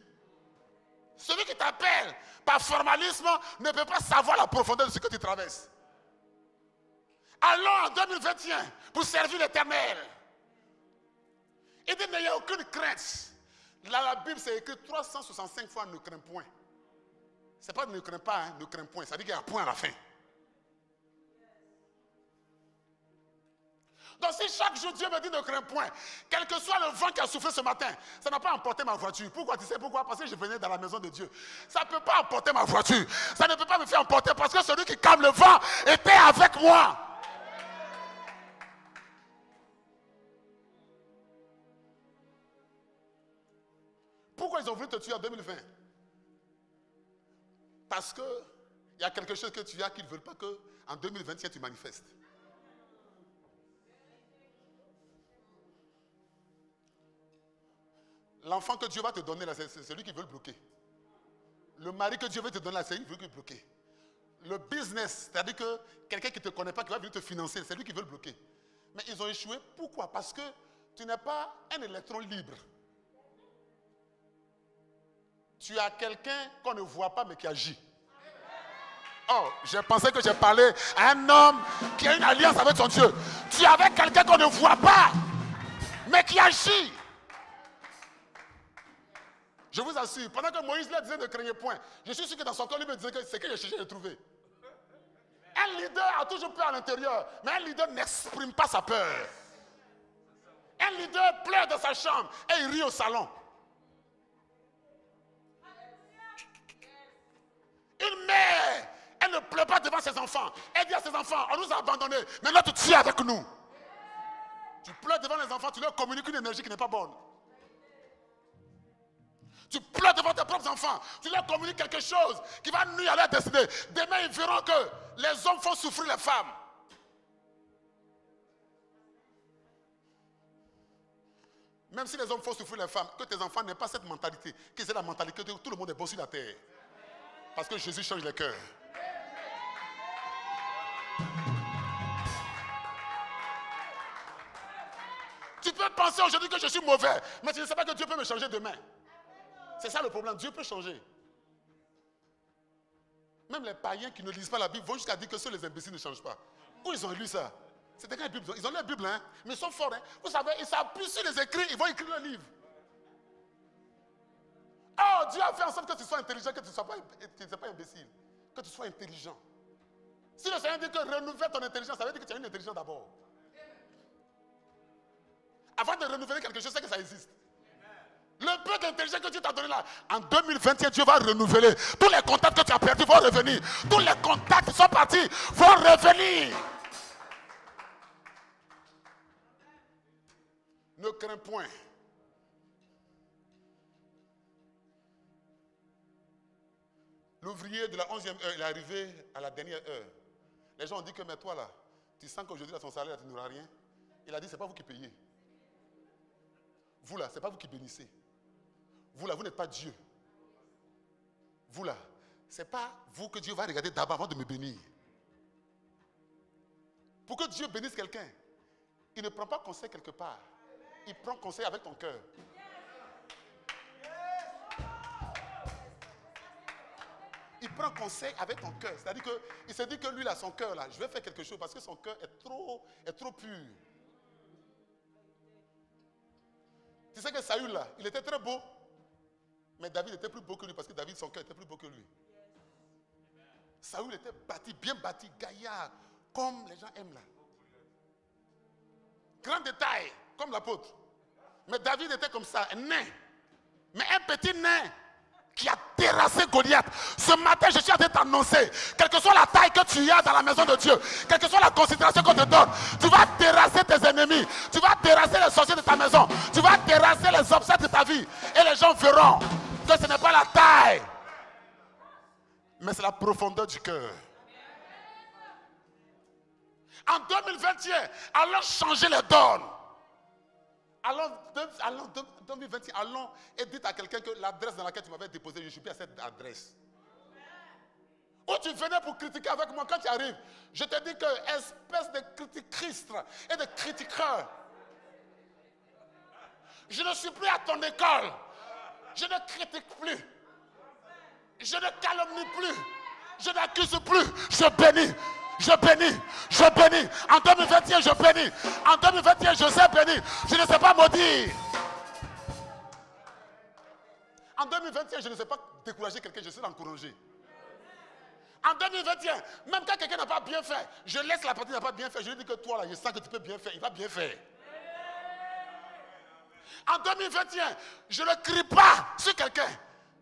Celui qui t'appelle par formalisme ne peut pas savoir la profondeur de ce que tu traverses. Allons en 2021 pour servir l'Éternel. Il dit, n'ayez aucune crainte. Là, la Bible, c'est écrit 365 fois ne crains point. C'est pas ne crains pas, hein, ne crains point. Ça dit qu'il y a un point à la fin. Donc si chaque jour Dieu me dit ne crains point, quel que soit le vent qui a soufflé ce matin, ça n'a pas emporté ma voiture. Pourquoi? Tu sais pourquoi? Parce que je venais dans la maison de Dieu. Ça ne peut pas emporter ma voiture. Ça ne peut pas me faire emporter parce que celui qui calme le vent était avec moi. Pourquoi ils ont voulu te tuer en 2020? Parce qu'il y a quelque chose que tu as qu'ils ne veulent pas qu'en 2021 tu manifestes. L'enfant que Dieu va te donner, là, c'est celui qui veut le bloquer. Le mari que Dieu veut te donner, là, c'est celui qui veut le bloquer. Le business, c'est-à-dire que quelqu'un qui ne te connaît pas, qui va venir te financer, c'est lui qui veut le bloquer. Mais ils ont échoué. Pourquoi? Parce que tu n'es pas un électron libre. Tu as quelqu'un qu'on ne voit pas, mais qui agit. Oh, j'ai pensé que j'ai parlé à un homme qui a une alliance avec son Dieu. Tu es avec quelqu'un qu'on ne voit pas, mais qui agit. Je vous assure, pendant que Moïse leur disait ne craignez point, je suis sûr que dans son cœur, lui me disait que c'est que j'ai cherché de trouver. Un leader a toujours peur à l'intérieur, mais un leader n'exprime pas sa peur. Un leader pleure dans sa chambre et il rit au salon. Une mère, elle ne pleure pas devant ses enfants. Elle dit à ses enfants, on nous a abandonnés, maintenant tu tiens avec nous. Tu pleures devant les enfants, tu leur communiques une énergie qui n'est pas bonne. Tu pleures devant tes propres enfants. Tu leur communiques quelque chose qui va nuire à leur destinée. Demain, ils verront que les hommes font souffrir les femmes. Même si les hommes font souffrir les femmes, que tes enfants n'aient pas cette mentalité, que c'est la mentalité que tout le monde est bon sur la terre. Parce que Jésus change les cœurs. Tu peux penser aujourd'hui que je suis mauvais, mais tu ne sais pas que Dieu peut me changer demain. C'est ça le problème, Dieu peut changer. Même les païens qui ne lisent pas la Bible vont jusqu'à dire que seuls les imbéciles ne changent pas. Où ils ont lu ça? C'était quand ils ont lu la Bible, hein? Mais ils sont forts. Hein? Vous savez, ils s'appuient sur les écrits, ils vont écrire le livre. Oh, Dieu a fait en sorte que tu sois intelligent, que tu ne sois pas imbécile. Que tu sois intelligent. Si le Seigneur dit que renouvelle ton intelligence, ça veut dire que tu as une intelligence d'abord. Avant de renouveler quelque chose, c'est que ça existe. Le peu d'intelligence que Dieu t'a donné là, en 2021, Dieu va renouveler. Tous les contacts que tu as perdus vont revenir. Tous les contacts qui sont partis vont revenir. Ne crains point. L'ouvrier de la 11e heure, il est arrivé à la dernière heure. Les gens ont dit que, mais toi là, tu sens qu'aujourd'hui, ton salaire, tu n'auras rien. Il a dit, c'est pas vous qui payez. Vous là, c'est pas vous qui bénissez. Vous là, vous n'êtes pas Dieu. Vous là, c'est pas vous que Dieu va regarder d'abord avant de me bénir. Pour que Dieu bénisse quelqu'un, il ne prend pas conseil quelque part. Il prend conseil avec ton cœur. Il prend conseil avec ton cœur. C'est-à-dire qu'il se dit que lui, là, son cœur, là, je vais faire quelque chose parce que son cœur est trop pur. Tu sais que Saül, là, il était très beau. Mais David était plus beau que lui parce que David, son cœur était plus beau que lui. Saül était bâti, bien bâti, gaillard, comme les gens aiment là. Grand détail, comme l'apôtre. Mais David était comme ça, un nain. Mais un petit nain qui a terrassé Goliath. Ce matin, je suis en train de t'annoncer, quelle que soit la taille que tu as dans la maison de Dieu, quelle que soit la considération qu'on te donne, tu vas terrasser tes ennemis, tu vas terrasser les sorciers de ta maison, tu vas terrasser les obstacles de ta vie. Et les gens verront que ce n'est pas la taille, mais c'est la profondeur du cœur. En 2021, allons changer les donnes. Allons 2021, allons et dites à quelqu'un que l'adresse dans laquelle tu m'avais déposé, je ne suis plus à cette adresse. Où tu venais pour critiquer avec moi, quand tu arrives, je te dis que espèce de critiquistes et de critiqueurs, je ne suis plus à ton école. Je ne critique plus. Je ne calomnie plus. Je n'accuse plus. Je bénis. Je bénis. Je bénis. En 2021, je bénis. En 2021, je sais bénir. Je ne sais pas maudire. En 2021, je ne sais pas décourager quelqu'un, je sais l'encourager. En 2021, même quand quelqu'un n'a pas bien fait, je laisse la partie qui n'a pas bien fait. Je lui dis que toi là, je sens que tu peux bien faire. Il va bien faire. En 2021, je ne crie pas sur quelqu'un.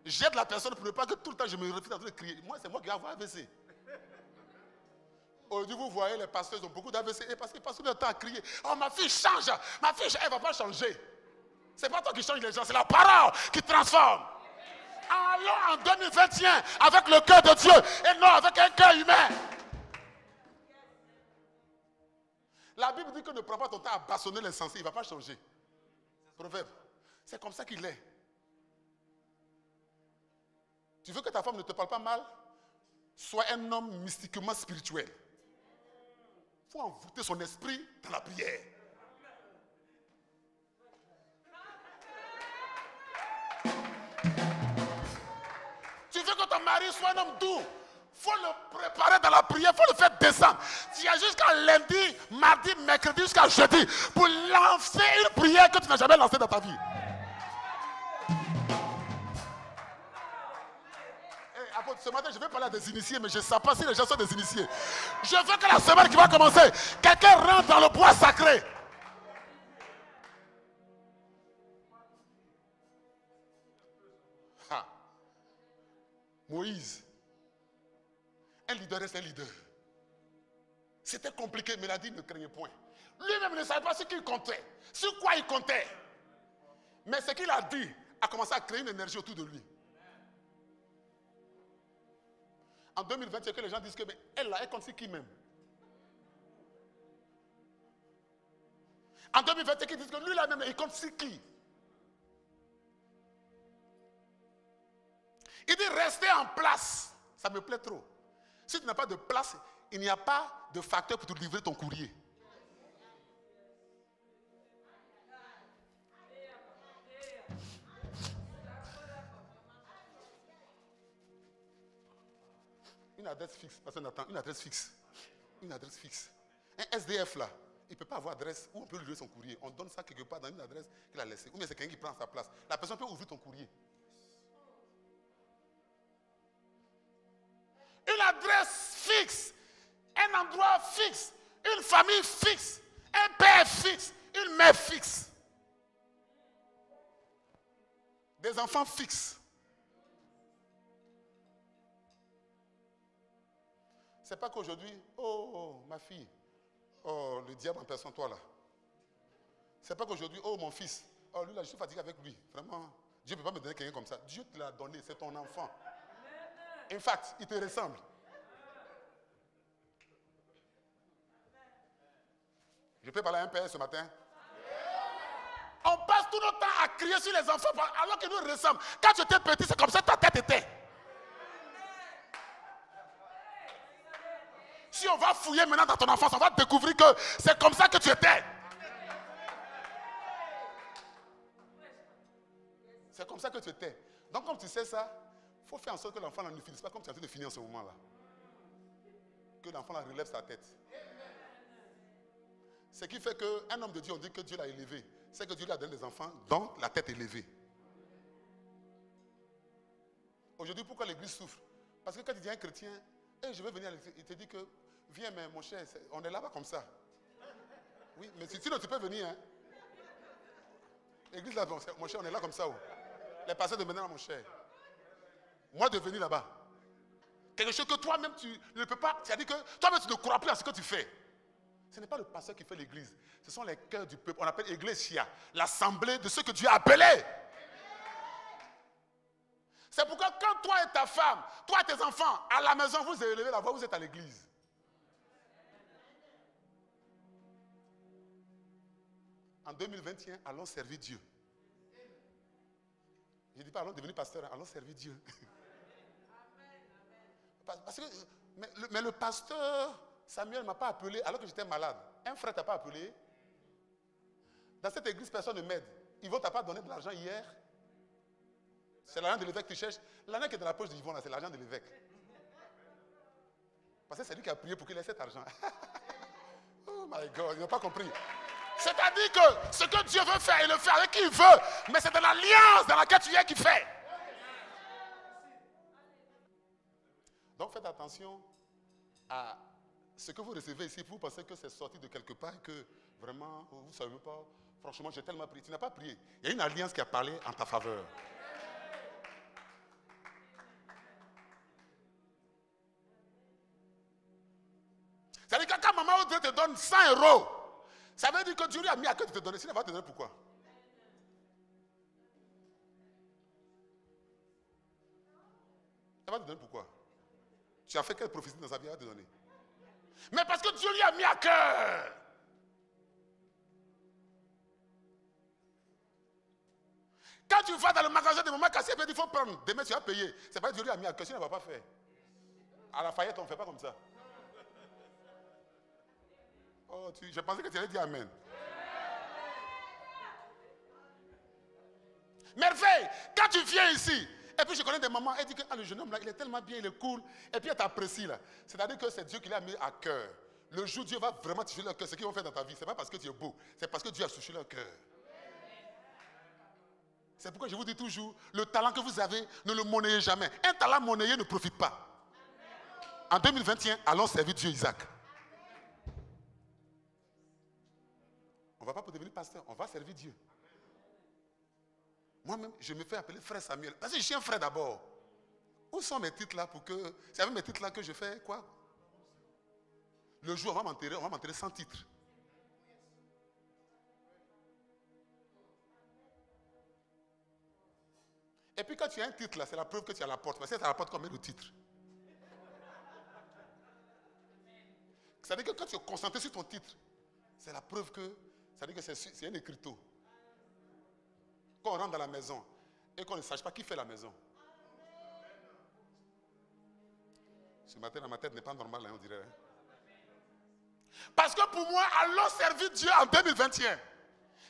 J'aide la personne pour ne pas que tout le temps je me refuse de crier. Moi, c'est moi qui vais avoir AVC. Aujourd'hui, vous voyez, les pasteurs ils ont beaucoup d'AVC. Et parce qu'ils passent tout le temps à crier. Oh, ma fille change. Ma fille, elle ne va pas changer. Ce n'est pas toi qui change les gens, c'est la parole qui transforme. Allons en 2021 avec le cœur de Dieu et non avec un cœur humain. La Bible dit que ne prends pas ton temps à bâtonner l'insensé, il ne va pas changer. Proverbe. C'est comme ça qu'il est. Tu veux que ta femme ne te parle pas mal? Sois un homme mystiquement spirituel. Il faut envoûter son esprit dans la prière. Tu veux que ton mari soit un homme doux? Il faut le préparer dans la prière, il faut le faire descendre. Tu as jusqu'à lundi, mardi, mercredi, jusqu'à jeudi pour lancer une prière que tu n'as jamais lancée dans ta vie. Ce matin, je vais parler à des initiés, mais je ne sais pas si les gens sont des initiés. Je veux que la semaine qui va commencer, quelqu'un rentre dans le bois sacré. Ha. Moïse, un leader reste un leader. C'était compliqué, mais il a dit ne craignez point. Lui-même ne savait pas ce qu'il comptait, sur quoi il comptait. Mais ce qu'il a dit a commencé à créer une énergie autour de lui. En 2020, c'est que les gens disent que mais elle là, elle compte sur qui même? En 2020, c'est qu'ils disent que lui là même, il compte sur qui? Il dit rester en place. Ça me plaît trop. Si tu n'as pas de place, il n'y a pas de facteur pour te livrer ton courrier. Une adresse fixe, parce qu'on attend, une adresse fixe. Une adresse fixe. Un SDF là, il ne peut pas avoir adresse où on peut livrer son courrier. On donne ça quelque part dans une adresse qu'il a laissée. Ou bien c'est quelqu'un qui prend sa place. La personne peut ouvrir ton courrier. Une adresse fixe, un endroit fixe, une famille fixe, un père fixe, une mère fixe. Des enfants fixes. C'est pas qu'aujourd'hui, oh ma fille, oh le diable en personne, toi là. C'est pas qu'aujourd'hui, oh mon fils, oh lui là, je suis fatigué avec lui. Vraiment, Dieu ne peut pas me donner quelqu'un comme ça. Dieu te l'a donné, c'est ton enfant. In fact, il te ressemble. Je peux parler à un père ce matin? On passe tout notre temps à crier sur les enfants alors qu'ils nous ressemblent. Quand tu étais petit, c'est comme ça que ta tête était. Si on va fouiller maintenant dans ton enfance, on va découvrir que c'est comme ça que tu étais. C'est comme ça que tu étais. Donc comme tu sais ça, il faut faire en sorte que l'enfant ne finisse pas comme tu es en train de finir en ce moment-là. Que l'enfant relève sa tête. Ce qui fait qu'un homme de Dieu, on dit que Dieu l'a élevé. C'est que Dieu lui a donné des enfants, donc la tête est élevée. Aujourd'hui, pourquoi l'église souffre? Parce que quand tu dis à un chrétien, hey, je veux venir à l'église, il te dit que, viens, mais mon cher, on est là-bas comme ça. Oui, mais sinon tu peux venir. Hein. L'église là, mon cher, on est là comme ça. Oh. Les pasteurs de maintenant, mon cher. Moi, de venir là-bas. Quelque chose que toi-même, tu ne peux pas. C'est-à-dire que toi-même, tu ne crois plus à ce que tu fais. Ce n'est pas le pasteur qui fait l'église. Ce sont les cœurs du peuple. On appelle Ecclesia, l'assemblée de ceux que Dieu a appelés. C'est pourquoi quand toi et ta femme, toi et tes enfants, à la maison, vous élevez la voix, vous êtes à l'église. En 2021, allons servir Dieu. Je ne dis pas allons devenir pasteur, allons servir Dieu. Parce que, mais le pasteur Samuel ne m'a pas appelé alors que j'étais malade. Un frère ne t'a pas appelé. Dans cette église, personne ne m'aide. Yvon ne t'a pas donné de l'argent hier. C'est l'argent de l'évêque que tu cherches. L'argent qui est dans la poche de Yvon, c'est l'argent de l'évêque. Parce que c'est lui qui a prié pour qu'il ait cet argent. Oh my God, ils n'ont pas compris. C'est-à-dire que ce que Dieu veut faire, il le fait avec qui il veut. Mais c'est dans l'alliance dans laquelle tu es qu'il fait. Donc faites attention à ce que vous recevez ici. Vous pensez que c'est sorti de quelque part, que vraiment, vous ne savez pas. Franchement, j'ai tellement prié. Tu n'as pas prié. Il y a une alliance qui a parlé en ta faveur. C'est-à-dire que quand maman Dieu te donne 100 €, ça veut dire que Dieu lui a mis à cœur de te donner. Sinon, il va te donner pourquoi? Il va te donner pourquoi? Tu as fait quelle prophétie dans sa vie? Il va te donner. Mais parce que Dieu lui a mis à cœur. Quand tu vas dans le magasin de maman cassée, il faut prendre. Demain, tu vas payer. C'est pas que Dieu lui a mis à cœur. Sinon, il ne va pas faire. À la faillite, on ne fait pas comme ça. Oh, je pensais que tu allais dire Amen. Merveille, quand tu viens ici, et puis je connais des mamans, elles disent que le jeune homme là, il est tellement bien, il est cool, et puis elle t'apprécie là. C'est-à-dire que c'est Dieu qui l'a mis à cœur. Le jour où Dieu va vraiment toucher leur cœur, ce qu'ils vont faire dans ta vie, ce n'est pas parce que tu es beau, c'est parce que Dieu a touché leur cœur. C'est pourquoi je vous dis toujours, le talent que vous avez, ne le monnayez jamais. Un talent monnayé ne profite pas. En 2021, allons servir Dieu, Isaac. On ne va pas pour devenir pasteur, on va servir Dieu. Moi-même, je me fais appeler frère Samuel. Parce que je suis un frère d'abord. Où sont mes titres là pour que... C'est avec mes titres là que je fais quoi? Le jour où on va m'enterrer sans titre. Et puis quand tu as un titre là, c'est la preuve que tu as la porte. Parce que c'est à la porte qu'on met le titre. C'est-à-dire que quand tu es concentré sur ton titre, c'est la preuve que, c'est-à-dire que c'est un écriteau. Quand on rentre dans la maison et qu'on ne sache pas qui fait la maison. Ce matin, dans ma tête n'est pas normal, hein, on dirait. Parce que pour moi, allons servir Dieu en 2021.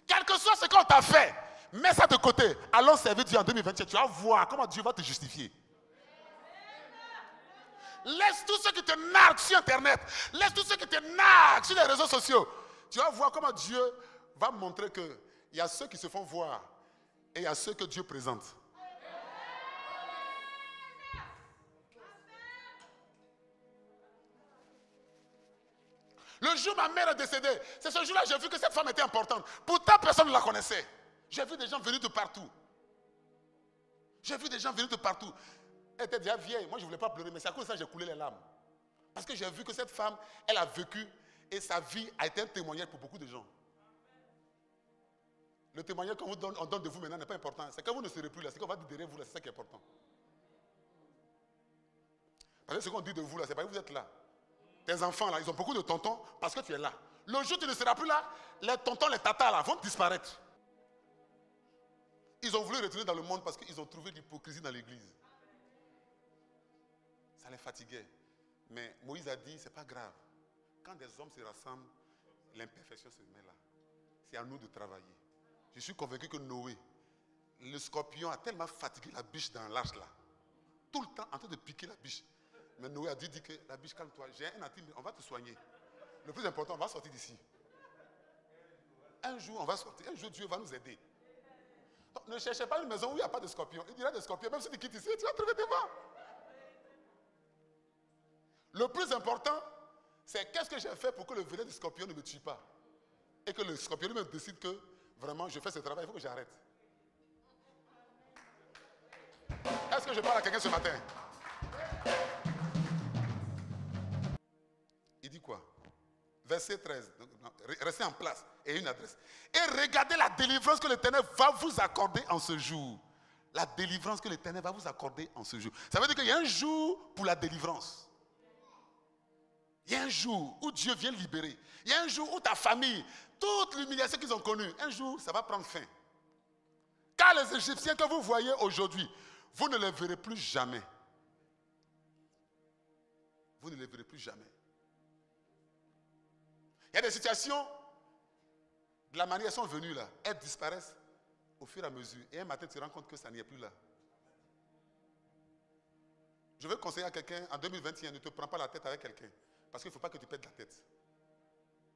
Quel que soit ce qu'on t'a fait, mets ça de côté. Allons servir Dieu en 2021. Tu vas voir comment Dieu va te justifier. Laisse tous ceux qui te narguent sur Internet. Laisse tous ceux qui te narguent sur les réseaux sociaux. Tu vas voir comment Dieu va montrer qu'il y a ceux qui se font voir et il y a ceux que Dieu présente. Le jour où ma mère est décédée, c'est ce jour-là que j'ai vu que cette femme était importante. Pourtant, personne ne la connaissait. J'ai vu des gens venir de partout. J'ai vu des gens venir de partout. Elle était déjà vieille. Moi, je ne voulais pas pleurer, mais c'est à cause de ça que j'ai coulé les larmes. Parce que j'ai vu que cette femme, elle a vécu et sa vie a été un témoignage pour beaucoup de gens. Le témoignage qu'on donne de vous maintenant n'est pas important. C'est quand vous ne serez plus là, c'est qu'on va dire derrière vous là, c'est ça qui est important. Parce que ce qu'on dit de vous là, c'est pas que vous êtes là. Tes enfants là, ils ont beaucoup de tontons parce que tu es là. Le jour où tu ne seras plus là, les tontons, les tatas là vont disparaître. Ils ont voulu retourner dans le monde parce qu'ils ont trouvé l'hypocrisie dans l'église. Ça les fatiguait. Mais Moïse a dit, c'est pas grave. Quand des hommes se rassemblent, l'imperfection se met là. C'est à nous de travailler. Je suis convaincu que Noé, le scorpion a tellement fatigué la biche dans l'arche là. Tout le temps en train de piquer la biche. Mais Noé a dit que la biche, calme-toi, j'ai un anti, on va te soigner. Le plus important, on va sortir d'ici. Un jour, on va sortir. Un jour, Dieu va nous aider. Donc, ne cherchez pas une maison où il n'y a pas de scorpions. Il y a des scorpions, même si tu quittes ici, tu vas trouver des morts. Le plus important, c'est qu'est-ce que j'ai fait pour que le venin du scorpion ne me tue pas. Et que le scorpion lui-même décide que vraiment je fais ce travail, il faut que j'arrête. Est-ce que je parle à quelqu'un ce matin? Il dit quoi? Verset 13. Restez en place et une adresse. Et regardez la délivrance que l'Éternel va vous accorder en ce jour. La délivrance que l'Éternel va vous accorder en ce jour. Ça veut dire qu'il y a un jour pour la délivrance. Il y a un jour où Dieu vient libérer. Il y a un jour où ta famille, toute l'humiliation qu'ils ont connue, un jour, ça va prendre fin. Car les Égyptiens que vous voyez aujourd'hui, vous ne les verrez plus jamais. Vous ne les verrez plus jamais. Il y a des situations, de la manière elles sont venues là, elles disparaissent au fur et à mesure. Et un matin, tu te rends compte que ça n'y est plus là. Je veux conseiller à quelqu'un, en 2021, ne te prends pas la tête avec quelqu'un. Parce qu'il ne faut pas que tu perdes la tête.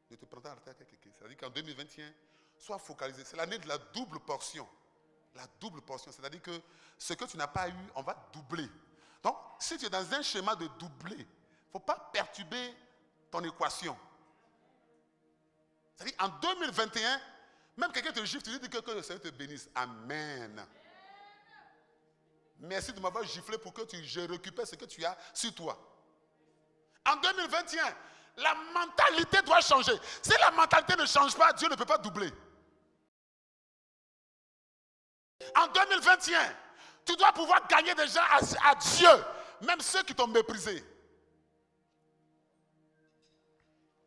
Ne te prends pas la tête avec quelqu'un. C'est-à-dire qu'en 2021, sois focalisé. C'est l'année de la double portion. La double portion. C'est-à-dire que ce que tu n'as pas eu, on va doubler. Donc, si tu es dans un schéma de doubler, il ne faut pas perturber ton équation. C'est-à-dire en 2021, même quelqu'un te gifle, tu lui dis que le Seigneur te bénisse. Amen. Merci de m'avoir giflé pour que je récupère ce que tu as sur toi. En 2021, la mentalité doit changer. Si la mentalité ne change pas, Dieu ne peut pas doubler. En 2021, tu dois pouvoir gagner des gens à Dieu, même ceux qui t'ont méprisé.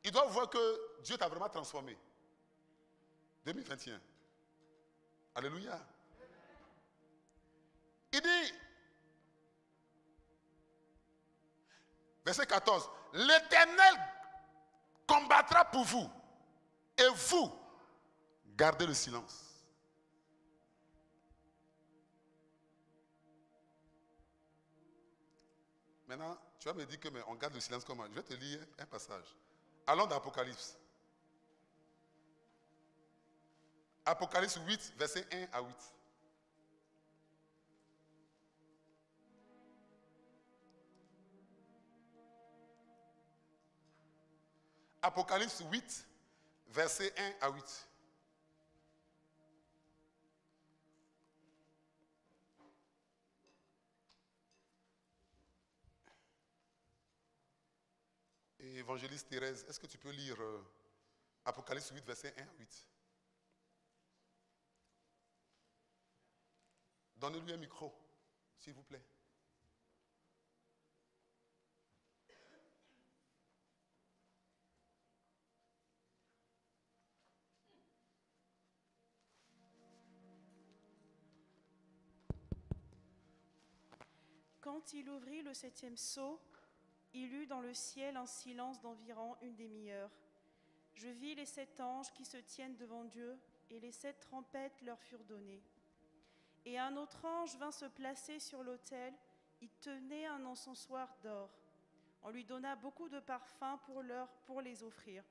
Ils doivent voir que Dieu t'a vraiment transformé. 2021. Alléluia. Il dit, verset 14, l'Éternel combattra pour vous et vous gardez le silence. Maintenant, tu vas me dire que mais on garde le silence comment? Je vais te lire un passage. Allons dans Apocalypse. Apocalypse 8, verset 1 à 8. Apocalypse 8, verset 1 à 8. Et évangéliste Thérèse, est-ce que tu peux lire Apocalypse 8, verset 1 à 8? Donnez-lui un micro, s'il vous plaît. Quand il ouvrit le 7e sceau, il eut dans le ciel un silence d'environ une demi-heure. Je vis les 7 anges qui se tiennent devant Dieu, et les 7 trompettes leur furent données. Et un autre ange vint se placer sur l'autel, il tenait un encensoir d'or. On lui donna beaucoup de parfums pour les offrir,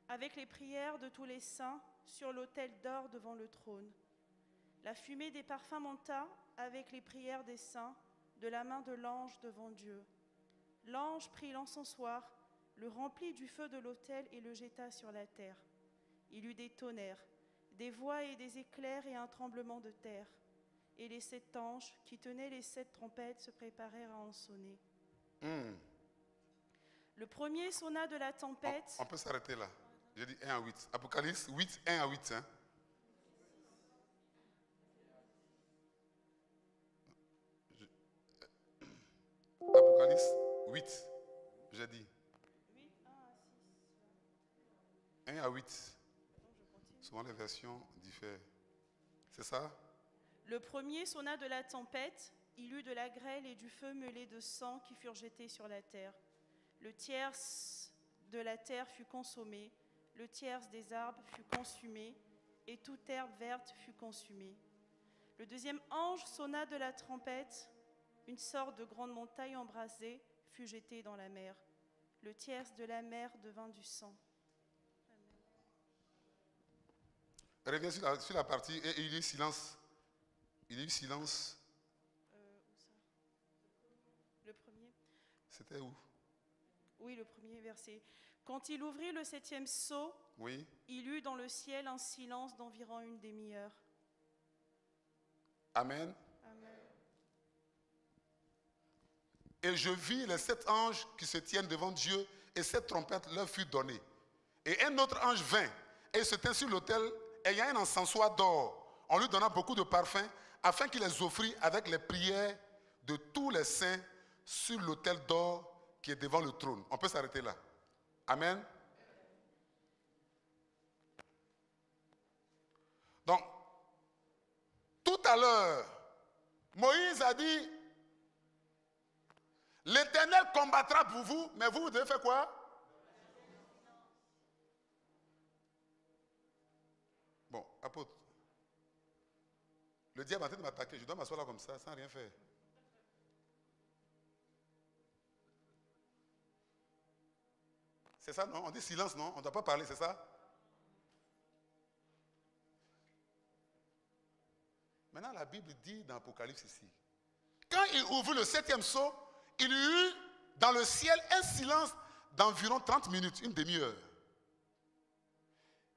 avec les prières de tous les saints sur l'autel d'or devant le trône. La fumée des parfums monta avec les prières des saints de la main de l'ange devant Dieu. L'ange prit l'encensoir, le remplit du feu de l'autel et le jeta sur la terre. Il eut des tonnerres, des voix et des éclairs et un tremblement de terre. Et les 7 anges qui tenaient les 7 trompettes se préparèrent à en sonner. Le premier sonna de la tempête. On peut s'arrêter là. J'ai dit 1 à 8. Apocalypse 8, 1 à 8. Hein? Apocalypse 8, j'ai dit. 1 à 8. Souvent les versions diffèrent. C'est ça? Le premier sonna de la tempête, il eut de la grêle et du feu mêlé de sang qui furent jetés sur la terre. Le tiers de la terre fut consommé, le tiers des arbres fut consumé, et toute herbe verte fut consumée. Le deuxième ange sonna de la trompette, une sorte de grande montagne embrasée fut jetée dans la mer. Le tiers de la mer devint du sang. Reviens sur la partie et il y a eu silence. Il y a eu silence. Où ça? Le premier? C'était où? Oui, le premier verset. Quand il ouvrit le 7e sceau, Oui. il eut dans le ciel un silence d'environ une demi-heure. Amen. Amen. Et je vis les 7 anges qui se tiennent devant Dieu, et 7 trompettes leur furent données. Et un autre ange vint, et se tint sur l'autel, ayant un encensoir d'or. On lui donna beaucoup de parfums, afin qu'il les offrit avec les prières de tous les saints sur l'autel d'or qui est devant le trône. On peut s'arrêter là. Amen. Donc, tout à l'heure, Moïse a dit, l'Éternel combattra pour vous, mais vous devez faire quoi? Bon, apôtre, le diable est en train de m'attaquer, je dois m'asseoir là comme ça, sans rien faire. C'est ça, non? On dit silence, non? On ne doit pas parler, c'est ça? Maintenant, la Bible dit dans l'Apocalypse ici, quand il ouvrit le 7e sceau, il y eut dans le ciel un silence d'environ 30 minutes, une demi-heure.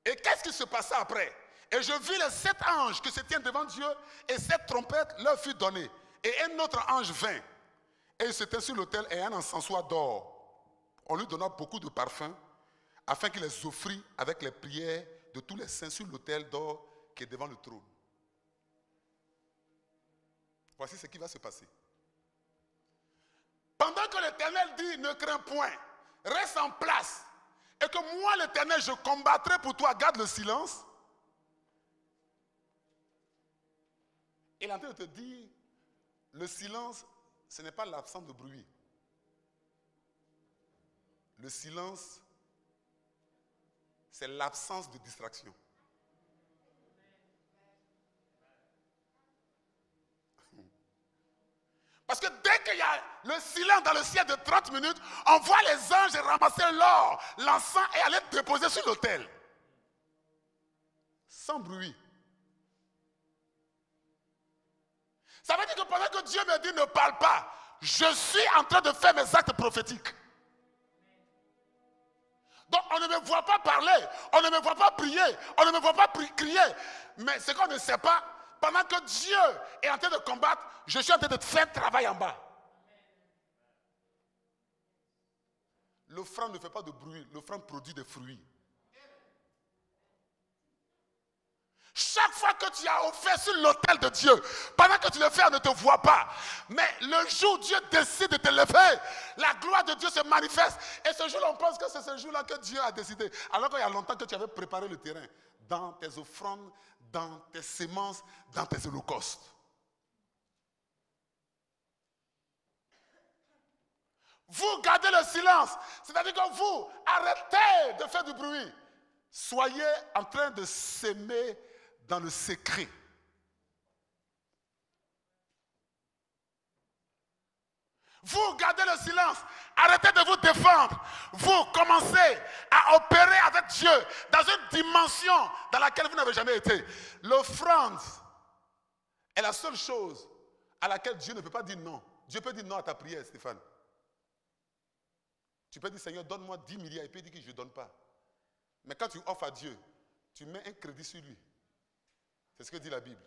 Et qu'est-ce qui se passa après? Et je vis les 7 anges qui se tiennent devant Dieu, et 7 trompettes leur furent données. Et un autre ange vint, et il se tint sur l'autel et un encensoir d'or. On lui donna beaucoup de parfums, afin qu'il les offrit avec les prières de tous les saints sur l'autel d'or qui est devant le trône. Voici ce qui va se passer. Pendant que l'Éternel dit, ne crains point, reste en place, et que moi l'Éternel, je combattrai pour toi, garde le silence. Il est en train de te dire, le silence, ce n'est pas l'absence de bruit. Le silence, c'est l'absence de distraction. Parce que dès qu'il y a le silence dans le ciel de 30 minutes, on voit les anges ramasser l'or, l'encens et aller déposer sur l'autel. Sans bruit. Ça veut dire que pendant que Dieu me dit ne parle pas, je suis en train de faire mes actes prophétiques. Donc on ne me voit pas parler, on ne me voit pas prier, on ne me voit pas crier. Mais ce qu'on ne sait pas, pendant que Dieu est en train de combattre, je suis en train de faire travail en bas. L'offrande ne fait pas de bruit, l'offrande produit des fruits. Chaque fois que tu as offert sur l'autel de Dieu, pendant que tu le fais, on ne te voit pas. Mais le jour où Dieu décide de te lever, la gloire de Dieu se manifeste. Et ce jour-là, on pense que c'est ce jour-là que Dieu a décidé. Alors qu'il y a longtemps que tu avais préparé le terrain, dans tes offrandes, dans tes semences, dans tes holocaustes. Vous gardez le silence, c'est-à-dire que vous arrêtez de faire du bruit. Soyez en train de s'aimer dans le secret. Vous gardez le silence, arrêtez de vous défendre. Vous commencez à opérer avec Dieu dans une dimension dans laquelle vous n'avez jamais été. L'offrande est la seule chose à laquelle Dieu ne peut pas dire non. Dieu peut dire non à ta prière, Stéphane. Tu peux dire, Seigneur, donne-moi 10 milliards. Et puis il dit que je ne donne pas. Mais quand tu offres à Dieu, tu mets un crédit sur lui. C'est ce que dit la Bible.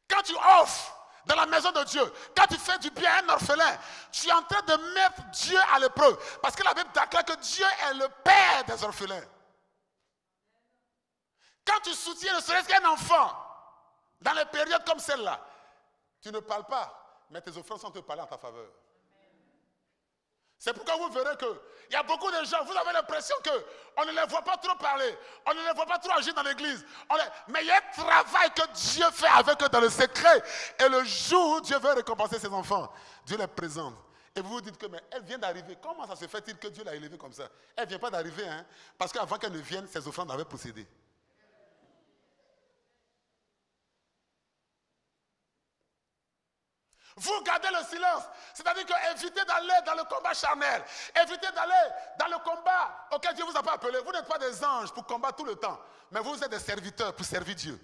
Quand tu offres dans la maison de Dieu, quand tu fais du bien à un orphelin, tu es en train de mettre Dieu à l'épreuve. Parce que la Bible déclare que Dieu est le père des orphelins. Quand tu soutiens ne serait-ce qu'un enfant, dans les périodes comme celle-là, tu ne parles pas, mais tes offrandes sont te parler en ta faveur. C'est pourquoi vous verrez qu'il y a beaucoup de gens, vous avez l'impression qu'on ne les voit pas trop parler, on ne les voit pas trop agir dans l'église. Mais il y a un travail que Dieu fait avec eux dans le secret. Et le jour où Dieu veut récompenser ses enfants, Dieu les présente. Et vous vous dites que mais elle vient d'arriver. Comment ça se fait-il que Dieu l'a élevée comme ça? Elle ne vient pas d'arriver, hein, parce qu'avant qu'elle ne vienne, ses offrandes avaient procédé. Vous gardez le silence, c'est-à-dire que évitez d'aller dans le combat charnel, évitez d'aller dans le combat auquel Dieu vous a pas appelé. Vous n'êtes pas des anges pour combattre tout le temps, mais vous êtes des serviteurs pour servir Dieu.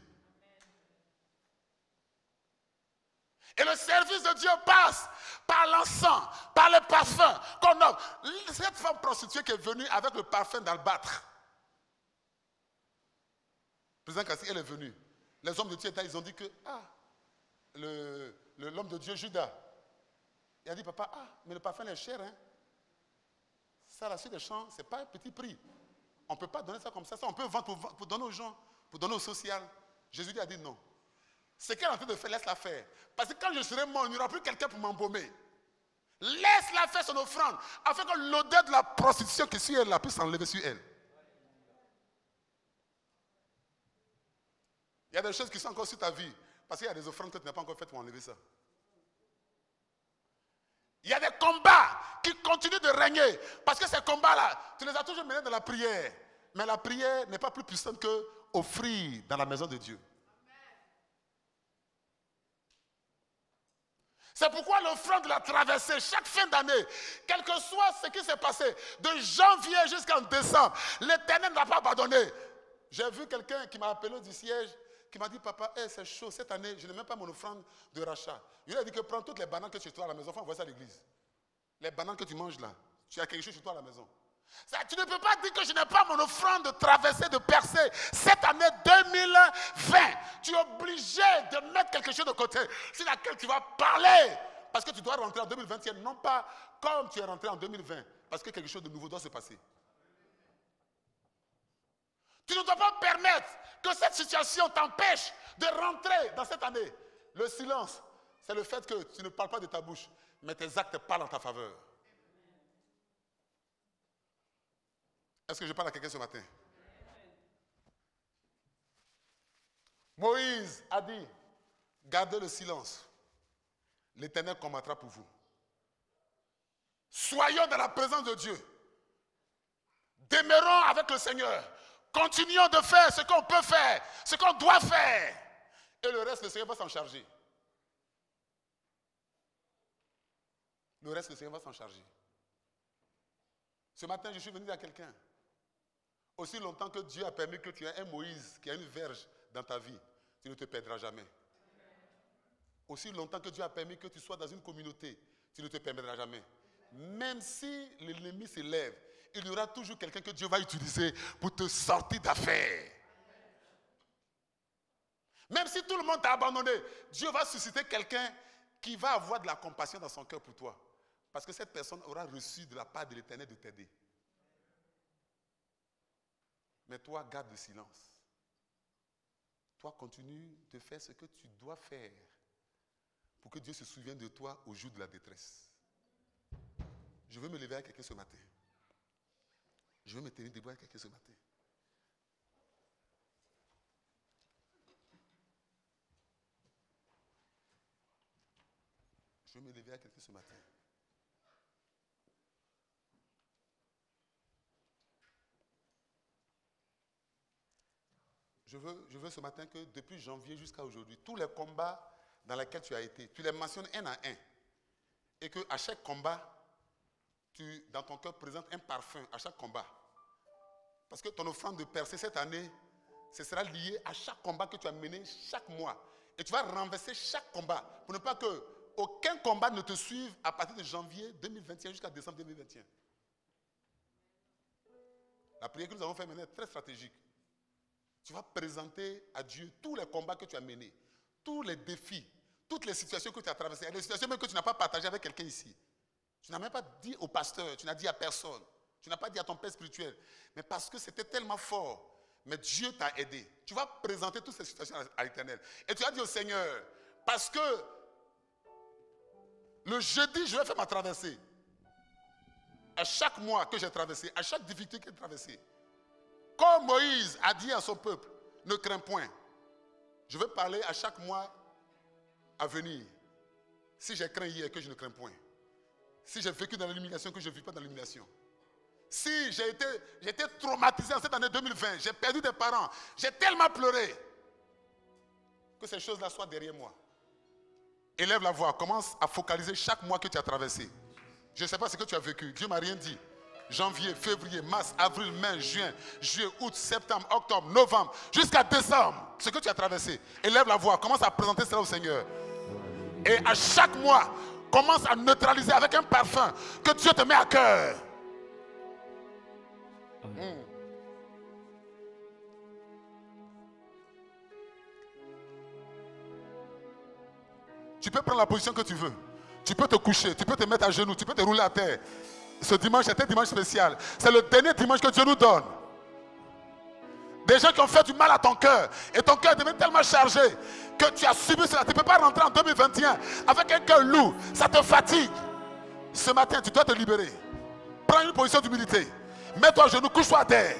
Et le service de Dieu passe par l'encens, par le parfum qu'on offre. Cette femme prostituée qui est venue avec le parfum d'albâtre. Le président Kassi, elle est venue. Les hommes de Dieu, ils ont dit que l'homme de Dieu, Judas, il a dit, papa, mais le parfum est cher, hein. Ça, la suite des champs, ce n'est pas un petit prix. On ne peut pas donner ça comme ça. Ça, on peut vendre pour donner aux gens, pour donner au social. Jésus lui a dit non. Ce qu'elle est en train de faire, laisse-la faire. Parce que quand je serai mort, il n'y aura plus quelqu'un pour m'embaumer. Laisse-la faire son offrande, afin que l'odeur de la prostitution qui est sur elle puisse s'enlever sur elle. Il y a des choses qui sont encore sur ta vie. Parce qu'il y a des offrandes que tu n'as pas encore faites pour enlever ça. Il y a des combats qui continuent de régner. Parce que ces combats-là, tu les as toujours menés dans la prière. Mais la prière n'est pas plus puissante que offrir dans la maison de Dieu. C'est pourquoi l'offrande de la traversée, chaque fin d'année, quel que soit ce qui s'est passé, de janvier jusqu'en décembre, l'Éternel n'a pas abandonné. J'ai vu quelqu'un qui m'a appelé du siège, qui m'a dit, papa, c'est chaud, cette année, je n'ai même pas mon offrande de rachat. Il a dit que prends toutes les bananes que tu as à la maison, faut envoyer ça à l'église. Les bananes que tu manges là, tu as quelque chose chez toi à la maison. Ça, tu ne peux pas dire que je n'ai pas mon offrande de traversée, de percée. Cette année 2020, tu es obligé de mettre quelque chose de côté sur laquelle tu vas parler. Parce que tu dois rentrer en 2021, non pas comme tu es rentré en 2020. Parce que quelque chose de nouveau doit se passer. Tu ne dois pas permettre que cette situation t'empêche de rentrer dans cette année. Le silence, c'est le fait que tu ne parles pas de ta bouche, mais tes actes parlent en ta faveur. Est-ce que je parle à quelqu'un ce matin? Moïse a dit, gardez le silence. L'Éternel combattra pour vous. Soyons dans la présence de Dieu. Demeurons avec le Seigneur. Continuons de faire ce qu'on peut faire, ce qu'on doit faire. Et le reste, le Seigneur va s'en charger. Le reste, le Seigneur va s'en charger. Ce matin, je suis venu à quelqu'un. Aussi longtemps que Dieu a permis que tu aies un Moïse qui a une verge dans ta vie, tu ne te perdras jamais. Aussi longtemps que Dieu a permis que tu sois dans une communauté, tu ne te perdras jamais. Même si l'ennemi s'élève, il y aura toujours quelqu'un que Dieu va utiliser pour te sortir d'affaires. Même si tout le monde t'a abandonné, Dieu va susciter quelqu'un qui va avoir de la compassion dans son cœur pour toi. Parce que cette personne aura reçu de la part de l'Éternel de t'aider. Mais toi, garde le silence. Toi, continue de faire ce que tu dois faire pour que Dieu se souvienne de toi au jour de la détresse. Je veux me lever avec quelqu'un ce matin. Je veux me tenir debout avec quelqu'un ce matin. Je veux me lever avec quelqu'un ce matin. Je veux ce matin que depuis janvier jusqu'à aujourd'hui, tous les combats dans lesquels tu as été, tu les mentionnes un à un. Et qu'à chaque combat, tu, dans ton cœur, présentes un parfum à chaque combat. Parce que ton offrande de percée cette année, ce sera lié à chaque combat que tu as mené chaque mois. Et tu vas renverser chaque combat pour ne pas que aucun combat ne te suive à partir de janvier 2021 jusqu'à décembre 2021. La prière que nous avons faite maintenant est très stratégique. Tu vas présenter à Dieu tous les combats que tu as menés, tous les défis, toutes les situations que tu as traversées, les situations même que tu n'as pas partagées avec quelqu'un ici. Tu n'as même pas dit au pasteur, tu n'as dit à personne, tu n'as pas dit à ton père spirituel, mais parce que c'était tellement fort, mais Dieu t'a aidé. Tu vas présenter toutes ces situations à l'Éternel. Et tu vas dire au Seigneur, parce que le jeudi, je vais faire ma traversée. À chaque mois que j'ai traversé, à chaque difficulté que j'ai traversée, comme Moïse a dit à son peuple, ne crains point. Je vais parler à chaque mois à venir. Si j'ai craint hier, que je ne crains point. Si j'ai vécu dans l'illumination, que je ne vis pas dans l'illumination. Si j'ai été traumatisé en cette année 2020, j'ai perdu des parents, j'ai tellement pleuré, que ces choses-là soient derrière moi. Élève la voix, commence à focaliser chaque mois que tu as traversé. Je ne sais pas ce que tu as vécu, Dieu ne m'a rien dit. Janvier, février, mars, avril, mai, juin, juillet, août, septembre, octobre, novembre, jusqu'à décembre, ce que tu as traversé. Élève la voix, commence à présenter cela au Seigneur. Et à chaque mois, commence à neutraliser avec un parfum que Dieu te met à cœur. Tu peux prendre la position que tu veux. Tu peux te coucher, tu peux te mettre à genoux, tu peux te rouler à terre. Ce dimanche est un dimanche spécial. C'est le dernier dimanche que Dieu nous donne. Des gens qui ont fait du mal à ton cœur. Et ton cœur devient tellement chargé que tu as subi cela. Tu ne peux pas rentrer en 2021 avec un cœur lourd. Ça te fatigue. Ce matin, tu dois te libérer. Prends une position d'humilité. Mets-toi à genoux, couche-toi à terre.